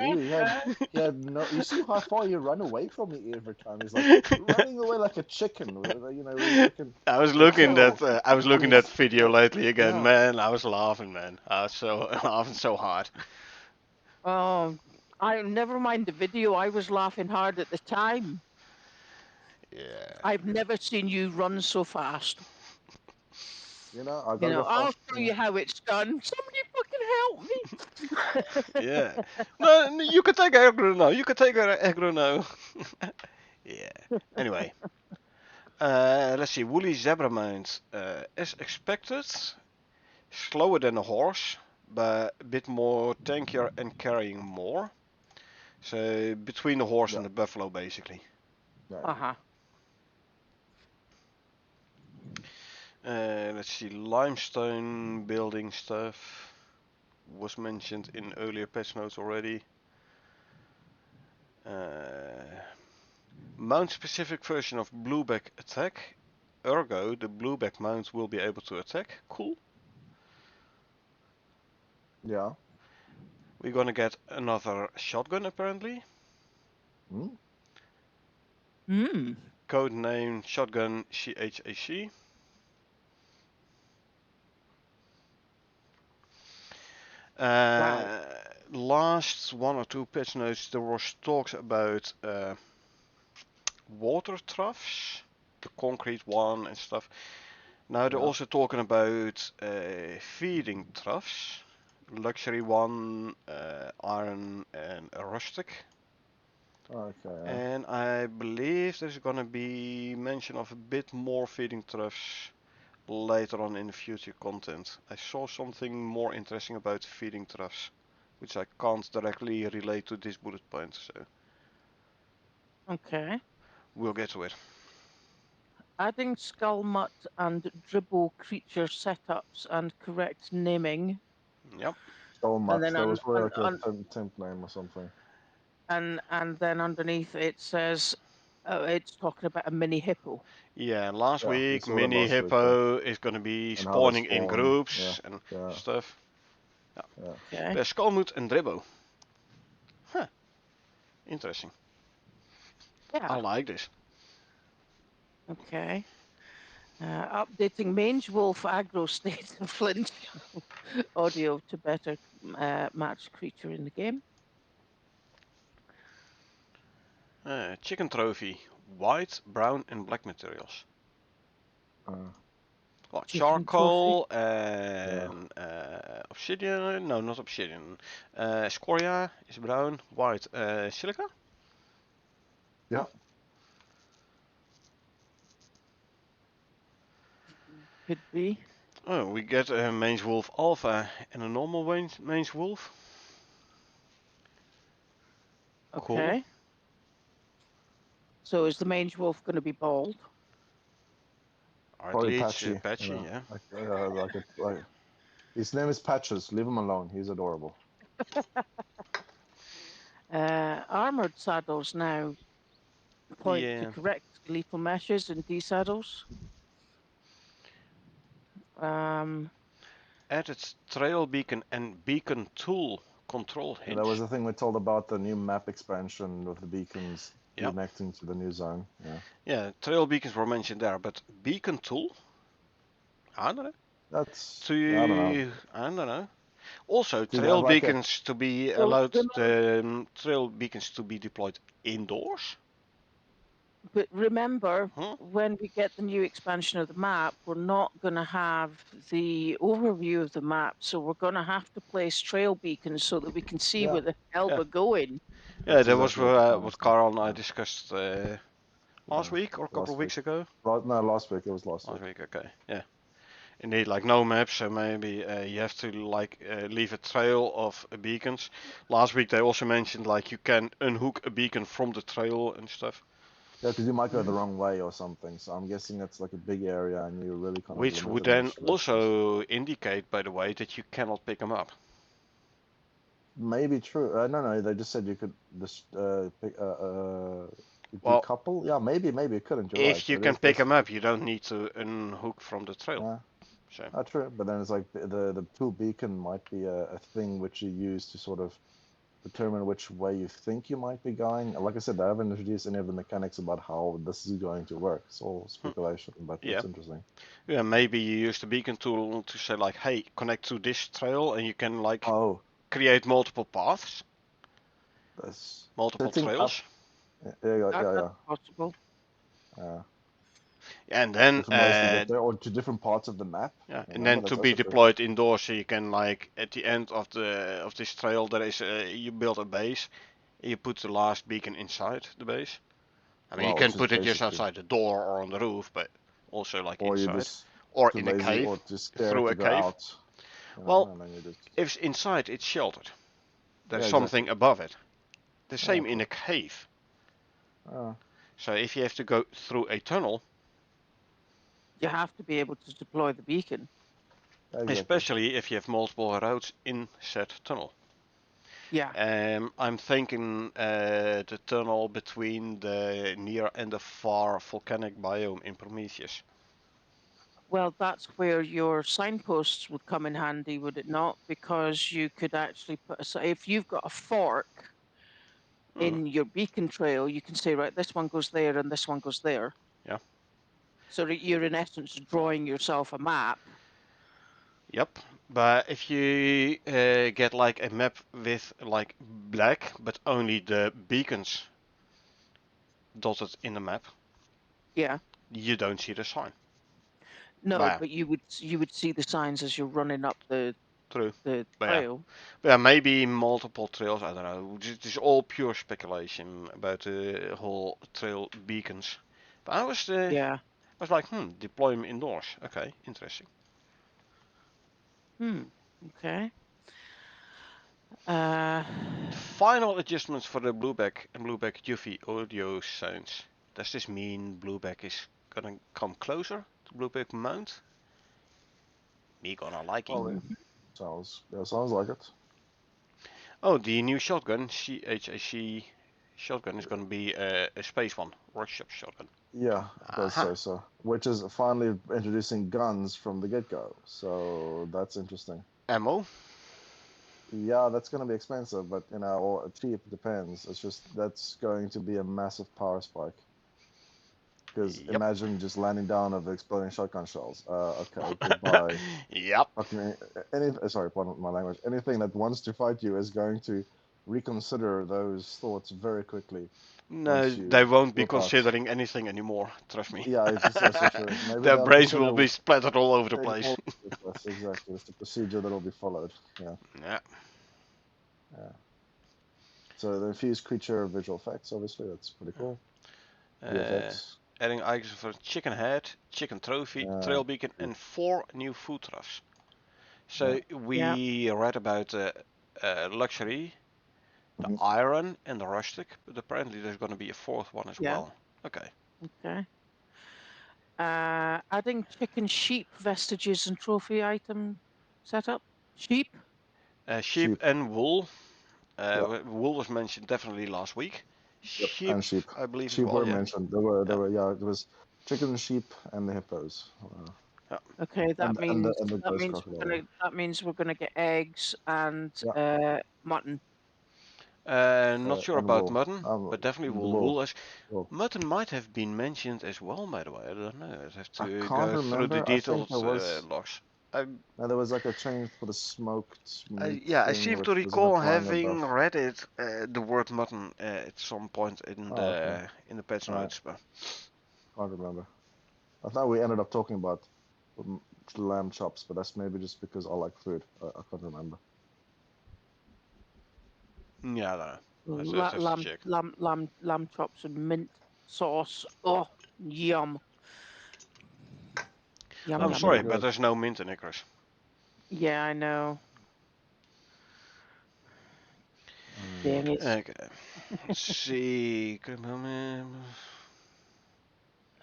He had no. You see how far you run away from me every time. He's like running away like a chicken. You know, he's freaking. I was The looking kill. at I was He looking at was. video lately again, Yeah. man. I was laughing, man. I was so laughing so hard. Oh, I never mind the video. I was laughing hard at the time. Yeah. I've never seen you run so fast. You know, I You gotta know, go I'll fast. show you how it's done. Somebody fucking help me. Yeah. No, you can take aggro now. You can take aggro now. Yeah. Anyway. Let's see. Woolly Zebra Mount. As expected, slower than a horse, but a bit more tankier and carrying more. So between the horse Yeah. and the buffalo, basically. Yeah. Uh-huh. Let's see. Limestone building stuff was mentioned in earlier patch notes already. Mount-specific version of blueback attack. Ergo, the blueback mount will be able to attack. Cool. Yeah. We're gonna get another shotgun apparently. Hmm? Code name Shotgun CHAC. Wow. Last one or two patch notes there was talks about water troughs, the concrete one and stuff. Now they're Yeah. also talking about feeding troughs, luxury one, iron and a rustic. Okay. Yeah. And I believe there's gonna be mention of a bit more feeding troughs later on in the future content. I saw something more interesting about feeding troughs, which I can't directly relate to this bullet point, so Okay. we'll get to it. Adding skull mutt and dribble creature setups and correct naming. Yep. So much. then That on, was probably on, like a on temp name or something. and then underneath it says it's talking about a mini hippo. Yeah, last Yeah, we week saw that Mini last week. Yeah. Hippo is gonna be And how they spawning in spawn. groups and Yeah. stuff. Yeah. Okay. Skullmoot and Dribbo. Huh, interesting. Yeah. I like this. Okay. Updating mange wolf aggro state of flinch audio to better match creature in the game. Chicken trophy. White, brown and black materials. What, Chicken charcoal and obsidian? No, not obsidian. Scoria is brown. White, silica? Yeah. Could be. Oh, we get a mange wolf alpha and a normal mange wolf. Cool. Okay. So is the mange wolf going to be bald? Or at Probably least Patchy. patchy, You know? yeah. Like his name is Patches. Leave him alone. He's adorable. Armored saddles now point to Yeah. correct lethal meshes and D-saddles. Added trail beacon and beacon tool control And hinge. that was the thing we told about the new map expansion with the beacons Yep. connecting to the new zone. Yeah. Yeah, trail beacons were mentioned there, but beacon tool? I don't know. That's I don't know. Also, Did trail have like a beacons to be So allowed. remember, Trail beacons to be deployed indoors. but remember, Huh? when we get the new expansion of the map, we're not going to have the overview of the map, so we're going to have to place trail beacons so that we can see Yeah. where the hell Yeah. we're going. Yeah, That's that was exactly what the plan is. what Carl and I Yeah. discussed last Yeah. week or a couple Last of weeks week. ago. No, last week. It was last Last week. week, okay. Yeah. Indeed, like no map, so maybe you have to like leave a trail of beacons. Last week they also mentioned like you can unhook a beacon from the trail and stuff, Yeah, because you might go the Mhm. wrong way or something. So I'm guessing it's like a big area and you're really kind of which would limited in then which directions. also indicate, by the way, that you cannot pick them up. Maybe true. No, they just said you could just Well, decouple. Yeah, maybe it couldn't. You're right. if you It can is. pick them up, you don't need to unhook from the trail. Yeah, So true. But then it's like the tool beacon might be a thing which you use to sort of determine which way you think you might be going. Like I said, I haven't introduced any of the mechanics about how this is going to work. It's all speculation, but yeah, it's interesting. yeah, maybe you use the beacon tool to say like, hey, connect to this trail, and you can like Oh, create multiple paths, that's multiple setting up. trails, That's possible. Yeah. and then Different ways to get there, or to different parts of the map. yeah, and Remember, then that's to be also true. deployed indoors, so you can like at the end of this trail there is you build a base, you put the last beacon inside the base. I mean, you Well, can which is put it just basically, outside the door or on the roof, but also like or you're inside, just or too in a lazy cave, or too scared through to a go cave. out, Well, and then you just, if it's inside, it's sheltered. There's yeah, exactly. something above it. The Oh, same in cool. a cave. Oh, So if you have to go through a tunnel, You have to be able to deploy the beacon. yeah, exactly. especially if you have multiple routes in said tunnel. Yeah. I'm thinking the tunnel between the near and the far volcanic biome in Prometheus. Well, that's where your signposts would come in handy, would it not? Because you could actually put if you've got a fork in your beacon trail, you can say, right, this one goes there and this one goes there. Yeah. So that you're in essence drawing yourself a map. Yep. But if you get like a map with like black, but only the beacons dotted in the map, Yeah. you don't see the sign. No, Well, but you would see the signs as you're running up the true. the But yeah. trail. Yeah, maybe multiple trails. I don't know. It is all pure speculation about the whole trail beacons. But Yeah. I was like, deploy them indoors. Okay, interesting. Okay. Final adjustments for the Blueback and Blueback Yuffie audio sounds. Does this mean Blueback is gonna come closer to Blueback Mount? Me gonna like it. Probably. Sounds like it. Oh, the new shotgun, CHAC shotgun, is gonna be a space one, workshop shotgun. Yeah, it does Aha. say so. Which is finally introducing guns from the get-go. So that's interesting. Ammo. Yeah, that's going to be expensive, but or cheap, depends. It's just that's going to be a massive power spike. Because Yep. imagine just landing down of exploding shotgun shells. Okay, goodbye. Yep. Fucking sorry, pardon my language. Anything that wants to fight you is going to reconsider those thoughts very quickly No, once they you won't be whip out. considering anything anymore. Trust me. Yeah, it's also true. Maybe Their they'll brains will consider be splattered all over the place. all yes, exactly. It's the procedure that will be followed. Yeah. Yeah. Yeah. So the infused creature visual effects, obviously, that's pretty cool. VFX. Adding icons for chicken head, chicken trophy, Yeah. trail beacon, and 4 new food troughs. Yeah. So we read about luxury, the Mhm. iron, and the rustic, but apparently there's going to be a 4th one as Yeah. well. Okay. Okay. Adding chicken sheep vestiges and trophy item setup. Sheep. Sheep Sheep. and wool. Yeah. Wool was mentioned definitely last week. Yep. Sheep, And sheep. I believe as Sheep well. were Yeah. mentioned. Yeah. Yeah. It was chicken, sheep, and the hippos. Yeah. Okay, And the that ghost means crocodile. we're gonna get eggs and Yeah. mutton. Not sure And about wool. mutton, but definitely The wool. wool. Wool is Wool. mutton might have been mentioned as well, by the way. I don't know. I'd have I to can't go through the remember. I think detailed there was. logs. I, Now there was like a change for the smoked meat yeah, I thing, seem to which was in a recall flying having buff. read it, the word mutton, at some point Oh, okay. in the patch All right. notes. But Can't remember. I thought we ended up talking about lamb chops, but that's maybe just because I like food. I can't remember. yeah, I don't know. Let's La- have to lamb, check. lamb, lamb, lamb chops and mint sauce. Oh, yum. Yum I'm Sounds yum pretty sorry, yum. but good. there's no mint in Icarus. Yeah, I know. Dang it. Okay, let's see.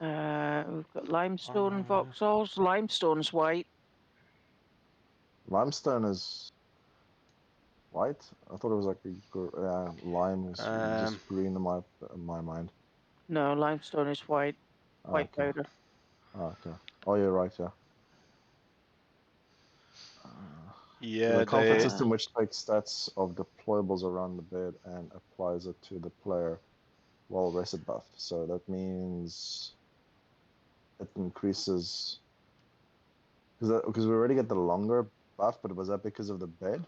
We've got limestone voxels. Limestone's white. Limestone is white. I thought it was like lime is Um, just green in my mind. No, limestone is white. Ah, White okay. powder. Ah, okay. Oh, you're right. Yeah. Uh, yeah, the comfort they. system which takes stats of deployables around the bed and applies it to the player while rested buff. So that means it increases because we already get the longer buff, but was that because of the bed?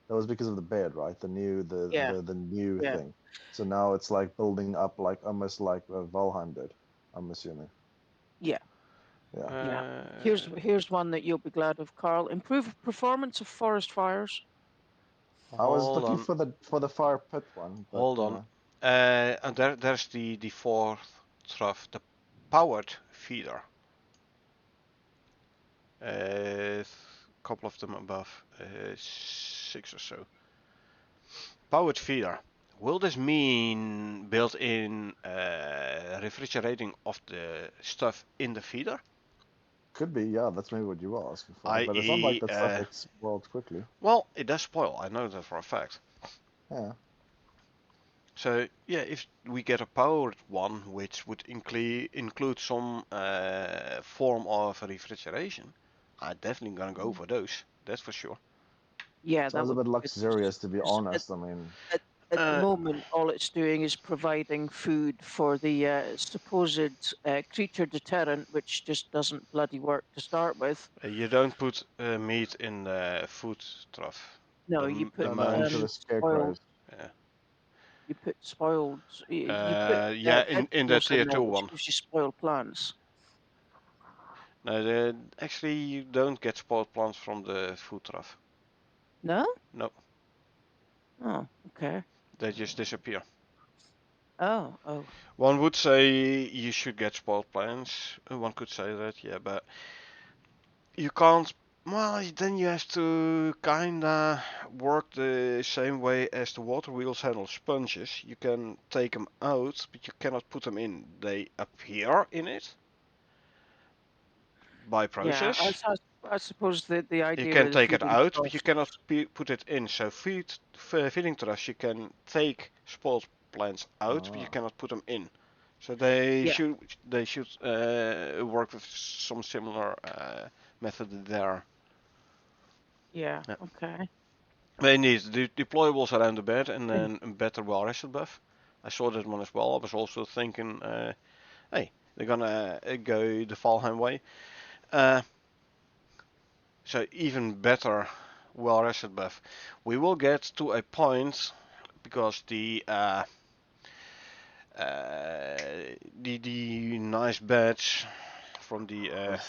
That was because of the bed, right? The new Yeah, the new yeah, thing. So now it's like building up like almost like Valheim did, I'm assuming. yeah, Yeah. yeah. Uh, Here's one that you'll be glad of, Carl. Improve performance of forest fires. I was hold looking on, for the fire pit one, but hold on. And there's the fourth trough, the powered feeder. Couple of them above, 6 or so. Powered feeder. Will this mean built-in refrigerating of the stuff in the feeder? could be, yeah, that's maybe what you were asking for. But it's not like I.e., that stuff explodes quickly. well, it does spoil. I know that for a fact. Yeah. So yeah, if we get a powered one, which would include some form of refrigeration, I'm definitely gonna go for those. That's for sure. Yeah, that Sounds a would bit be good. luxurious to be 'Cause honest. I mean, at the Uh, moment, all it's doing is providing food for the supposed creature deterrent, which just doesn't bloody work to start with. you don't put meat in the food trough. No, you The put no, into the spoiled. scarecrows. yeah. You put spoiled. You put Yeah, in the vegetables in tier there, two which one. gives you spoiled plants. No, actually you don't get spoiled plants from the food trough. No. No, Oh, okay. they just disappear. Oh, oh. One would say you should get spoiled plants. One could say that, yeah, but you can't. Well, then you have to kinda work the same way as the water wheels handle sponges. You can take them out, but you cannot put them in. They appear in it by Yeah. process. I suppose the You idea can with the take it feeding out, but you troughs. cannot put it in. So feeding troughs, you can take spoiled plants out, but you Ah. cannot put them in. So they Yeah. should work with some similar method there. Yeah. Yeah. Okay. They need the deployables around the bed and then a better well rested buff. I saw that one as well. I was also thinking, hey, they're gonna go the Valheim way. Uh, so even better well rested buff. We will get to a point because the nice badge from the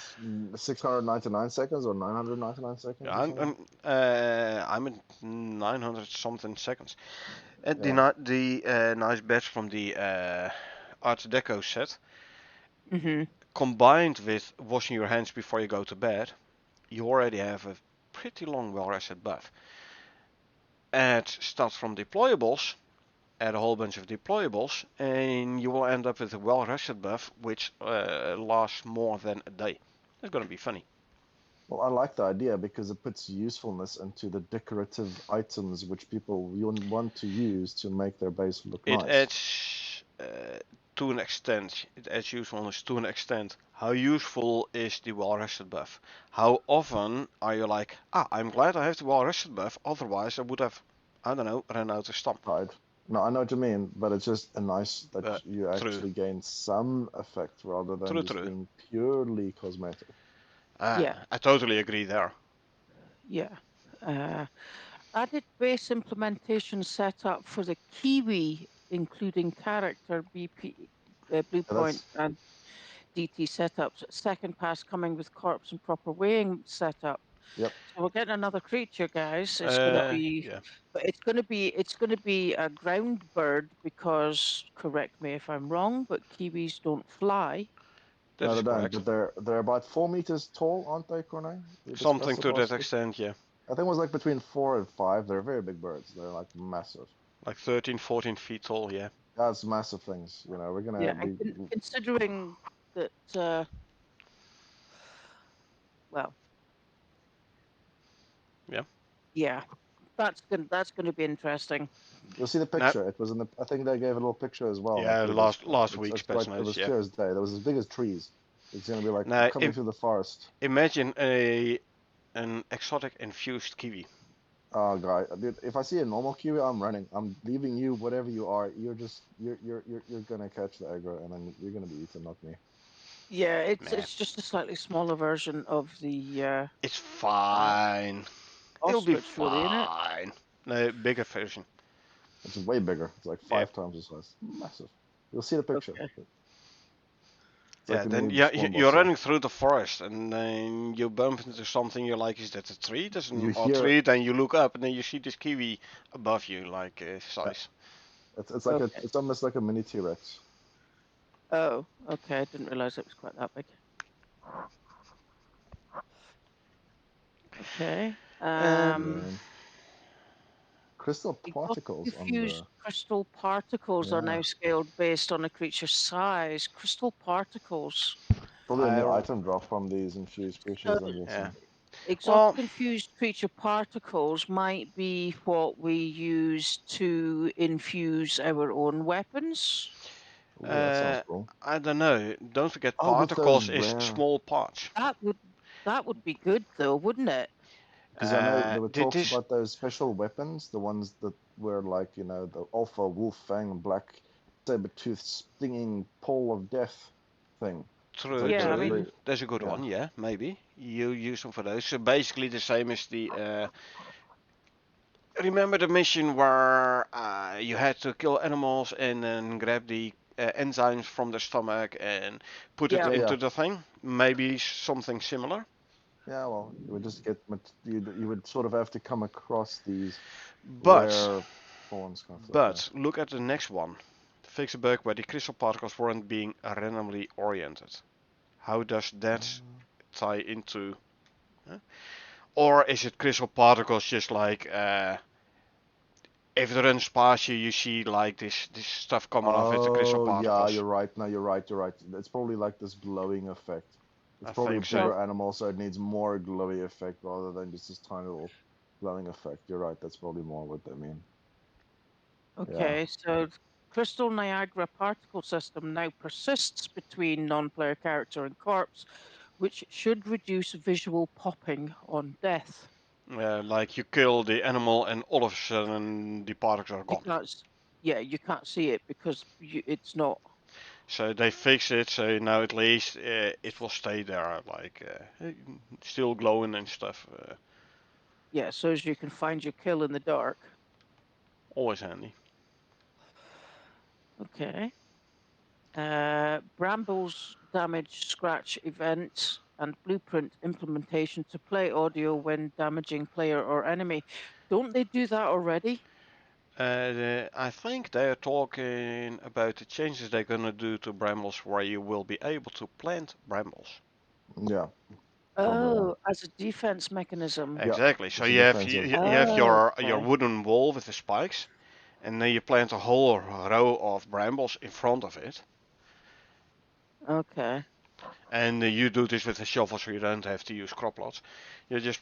699 seconds or 999 seconds or something. I'm at 900 something seconds. Yeah. The nice badge from the Art Deco set, Mhm. combined with washing your hands before you go to bed, you already have a pretty long well rested buff. Add stuff from deployables, add a whole bunch of deployables, and you will end up with a well rested buff which lasts more than a day. That's gonna be funny. Well, I like the idea because it puts usefulness into the decorative items which people want to use to make their base look It nice. adds to an extent. It adds usefulness to an extent. How useful is the well rested buff? How often are you like, I'm glad I have the well rested buff, otherwise I would have, I don't know, ran out of stamp. Right. No, I know what you mean, but it's just a nice that But you true, actually gain some effect rather than true, just true. being purely cosmetic. Yeah. I totally agree there. Yeah. Uh, Added base implementation setup for the Kiwi, including character, BP, Yeah, Bluepoint, that's and DT setups. Second pass coming with corpse and proper weighing setup. yep. So we're getting another creature, guys. It's going to be, Yeah. but it's going to be a ground bird because, correct me if I'm wrong, but Kiwis don't fly. That No, is they don't. correct. But they're about 4 meters tall, aren't they, Corne? We Something discussed it to last that week. extent, yeah. I think it was like between 4 and 5. They're very big birds. They're like massive. Like 13, 14 feet tall, yeah. That's massive things. You know, we're Yeah, gonna be. and considering that, well, Yeah. yeah, that's gonna be interesting. You'll see the Now, picture. It was in the. I think they gave a little picture as well. yeah, Like with this. last week's It's like patch it notes, was yeah. clear as day. That was as big as trees. It's gonna be like Now, coming through the forest. imagine an exotic infused kiwi. Oh, guy, dude, if I see a normal kiwi, I'm running. I'm leaving you, whatever you are. You're gonna catch the aggro, and then you're gonna be eaten, not me. Yeah, Nah, it's just a slightly smaller version of the it's fine. It'll be ostrich, really, isn't it? fine. No, bigger version. It's way bigger. It's like Yeah. 5 times the size. Massive. You'll see the picture. Okay. It's Yeah, like a then mini yeah, spawn you're boxer. running through the forest and then you bump into something you're like, is that a tree? There's an You odd hear tree, then you look up and then you see this kiwi above you, like size. it's like Okay. it's almost like a mini T-Rex. Oh, okay. I didn't realize it was quite that big. Okay. Um, Crystal particles on Diffused the crystal particles are now yeah. scaled based on a creature's size. Crystal particles. Probably a new I item drop from these infused So creatures. I'm yeah. guessing. exotic Well, infused creature particles might be what we use to infuse our own weapons. Ooh, that sounds cool. I don't know. Don't forget Oh, with those particles is rare. small parts. That would be good though, wouldn't it? Because I know there were Did talks this about those special weapons, the ones that were like, you know, the Alpha Wolf Fang Black Saber-tooth stinging pole of death thing. It's true? like Yeah, I the, True. mean, the There's a good yeah. one. Yeah, maybe you use them for those. So basically the same as the. Remember the mission where you had to kill animals and then grab the enzymes from their stomach and put it yeah, Yeah, into yeah. the thing? Maybe something similar. Yeah, well, you would just get you would sort of have to come across these But rare spawns kind of stuff, yeah. but look at the next one. Fix a bug where the crystal particles weren't being randomly oriented. How does that tie into? Huh? Or is it crystal particles just like if it runs past you, you see like this stuff coming off it, the crystal Oh, yeah, particles. you're right. No, you're right. You're right. It's probably like this glowing effect. It's I probably a think so. well, bigger animal, so it needs more glowy effect rather than just this tiny little glowing effect. You're right. That's probably more what they mean. Yeah. okay. So the Crystal Niagara particle system now persists between non-player character and corpse, which should reduce visual popping on death. Like you kill the animal and all of a sudden the particles are You gone. can't, yeah, you can't see it because it's not. So they fix it, so now at least it will stay there, like still glowing and stuff. Yeah, so as you can find your kill in the dark. Always handy. Okay. Brambles damage scratch event and blueprint implementation to play audio when damaging player or enemy. Don't they do that already? I think they are talking about the changes they're gonna do to brambles, where you will be able to plant brambles. Yeah. Probably. Yeah. Oh, as a defense mechanism. Yeah. Exactly. So It's a you have defensive. you have Oh, your okay. wooden wall with the spikes, and then you plant a whole row of brambles in front of it. Okay. And you do this with a shovel, so you don't have to use crop plots. You just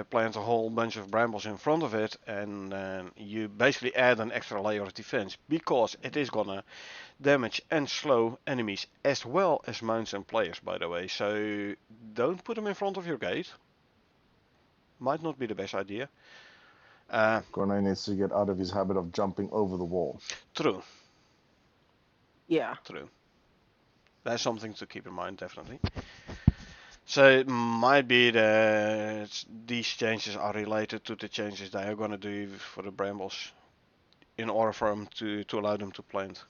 plant a whole bunch of brambles in front of it, and you basically add an extra layer of defense because it is gonna damage and slow enemies as well as mounts and players, by the way. So don't put them in front of your gate. Might not be the best idea. Corne needs to get out of his habit of jumping over the wall. True, Yeah. true. That's something to keep in mind, definitely. So it might be that these changes are related to the changes they are going to do for the brambles in order for them to allow them to plant.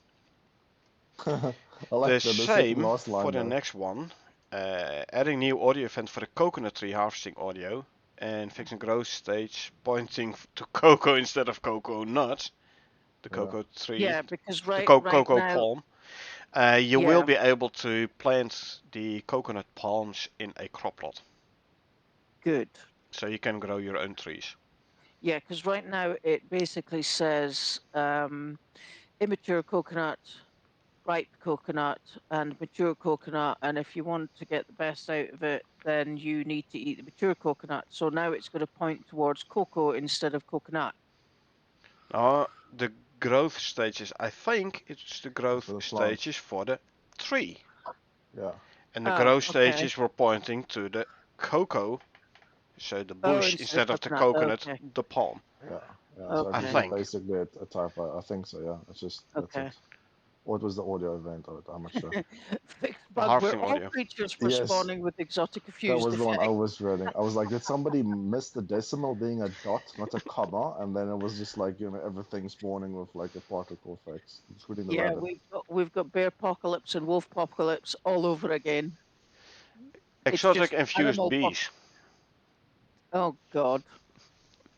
I The like the second same last for line the though. next one. Adding new audio event for the coconut tree harvesting audio and fixing growth stage pointing to cocoa instead of cocoa nuts. The Yeah. cocoa tree, Yeah, because the right cocoa now, palm. You will Yeah, be able to plant the coconut palms in a crop plot, good. so you can grow your own trees. Yeah, because right now it basically says immature coconut, ripe coconut, and mature coconut. And if you want to get the best out of it, then you need to eat the mature coconut. So now it's going to point towards cocoa instead of coconut. The growth stages, I think it's the It's growth for the plant. stages for the tree. Yeah. And the Ah, growth okay. stages were pointing to the cocoa, so the Oh, bush instead of instead of the coconut. coconut, Okay. the palm. Yeah. Yeah. So I I think Okay. it's think. basically a typo. I think so. Yeah. It's just that's Okay. it. What was the audio event of it? I'm not sure. Fixed The bug, where harvesting all audio. creatures Yes, responding with exotic that fused was the one I effect. was reading. I was like, did somebody miss the decimal being a dot, not a comma? And then it was just like, everything spawning with like a particle effects, including the Yeah, rabbit. we've got bear apocalypse and wolf apocalypse all over again. It's Exotic just infused animal bees. Oh God.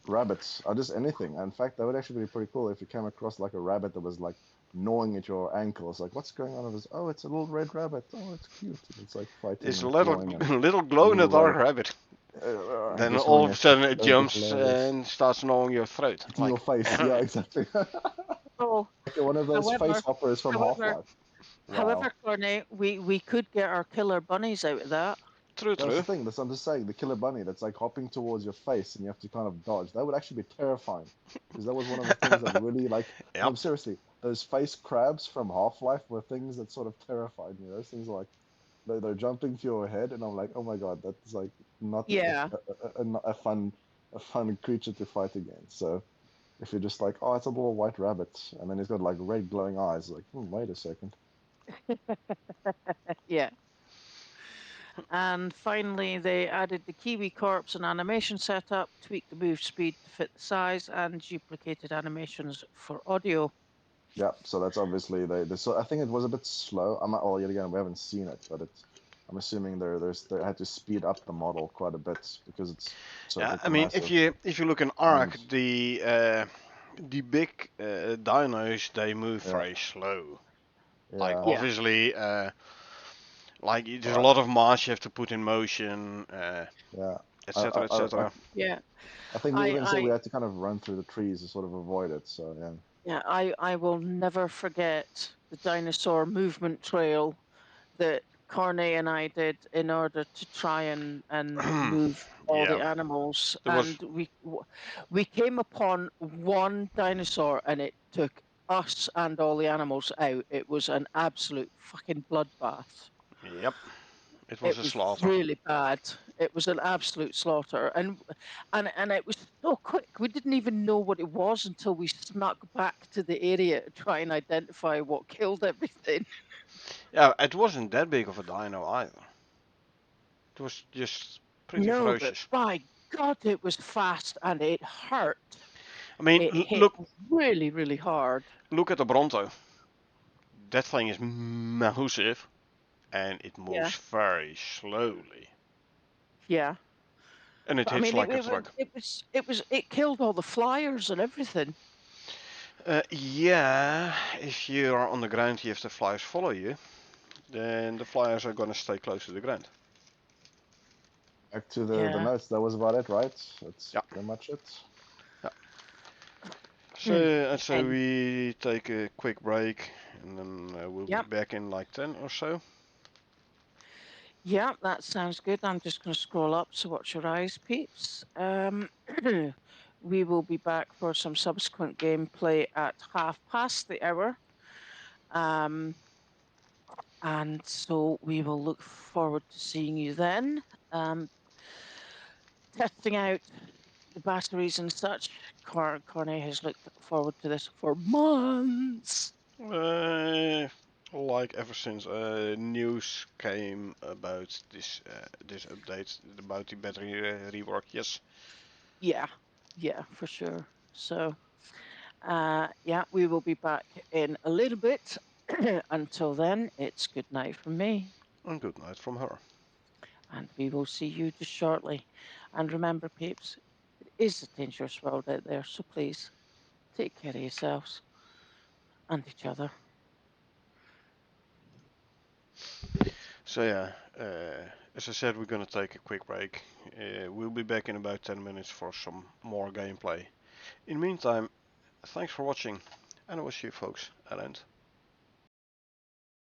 Rabbits are just anything. In fact, that would actually be pretty cool if you came across like a rabbit that was like gnawing at your ankles. Like, what's going on? It was, oh, it's a little red rabbit. Oh, it's cute. And it's like fighting It's a and little clawing and little glow the in the little dark rabbit rabbit. Then just all coming of a at you. sudden it That would be jumps hilarious. and starts gnawing your throat. It's in your Like, face. Yeah, exactly. Oh, Like one of those face however, hoppers from however, Half-Life. however, Wow. Cornet, we could get our killer bunnies out of that. true, That's the true. thing. That's what I'm just saying. The killer bunny that's like hopping towards your face and you have to kind of dodge. That would actually be terrifying. Because that was one of the things that really like Yep. no, seriously, those face crabs from Half-Life were things that sort of terrified me. Those things are like they're jumping to your head and I'm like, oh my god, that's like not Yeah, a fun creature to fight against. So if you're just like, oh, it's a little white rabbit, and then he's got like red glowing eyes, like, wait a second. yeah. And finally, they added the Kiwi corpse and animation setup, tweaked the move speed to fit the size, and duplicated animations for audio. Yeah, so that's obviously they so I think it was a bit slow. I'm not, well, yet again, we haven't seen it, but it's I'm assuming they had to speed up the model quite a bit because it's so Yeah, I freaking mean, if massive. you look in And Ark, the big dinos they move yeah, very slow. Like yeah, Yeah, obviously, like there's a uh, lot of mass you have to put in motion, yeah. I, etc. I, I, etc. yeah. I think we I, even said we I, had to kind of run through the trees to sort of avoid it. So yeah, yeah, I will never forget the dinosaur movement trail that Cornet and I did in order to try and move all the Yeah, animals. there was. And we came upon one dinosaur, and it took us and all the animals out. It was an absolute fucking bloodbath. Yep, it was It a was slaughter. really bad. It was an absolute slaughter, and it was so quick. We didn't even know what it was until we snuck back to the area to try and identify what killed everything. Yeah, it wasn't that big of a dino either. It was just pretty No, but ferocious. by God, it was fast and it hurt. I mean, It hit look really, really hard. look at the Bronto. That thing is massive, and it Yeah, moves very slowly, yeah. and it But I hits mean, like a truck. it killed all the flyers and everything. Yeah, if you are on the ground, you have the flyers follow you, then the flyers are gonna stay close to the ground. back to the Yeah. notes. That was about it, right? That's Yeah. pretty much it. Yeah. Hmm. So And we take a quick break, and then we'll be yep, back in like 10 or so. yeah, that sounds good. I'm just going to scroll up, so watch your eyes, peeps. We will be back for some subsequent gameplay at 1/2 past the hour. Um, and so we will look forward to seeing you then. Um, testing out the batteries and such. Cornet has looked forward to this for months. Uh, like ever since news came about this update about the battery rework, yes. Yeah, yeah, for sure. So, yeah, we will be back in a little bit. Until then, it's good night from me, And good night from her. and we will see you just shortly. And remember, peeps, it is a dangerous world out there, so please take care of yourselves and each other. So yeah, as I said, we're gonna take a quick break. We'll be back in about 10 minutes for some more gameplay. In the meantime, thanks for watching, and I will see you folks at the end.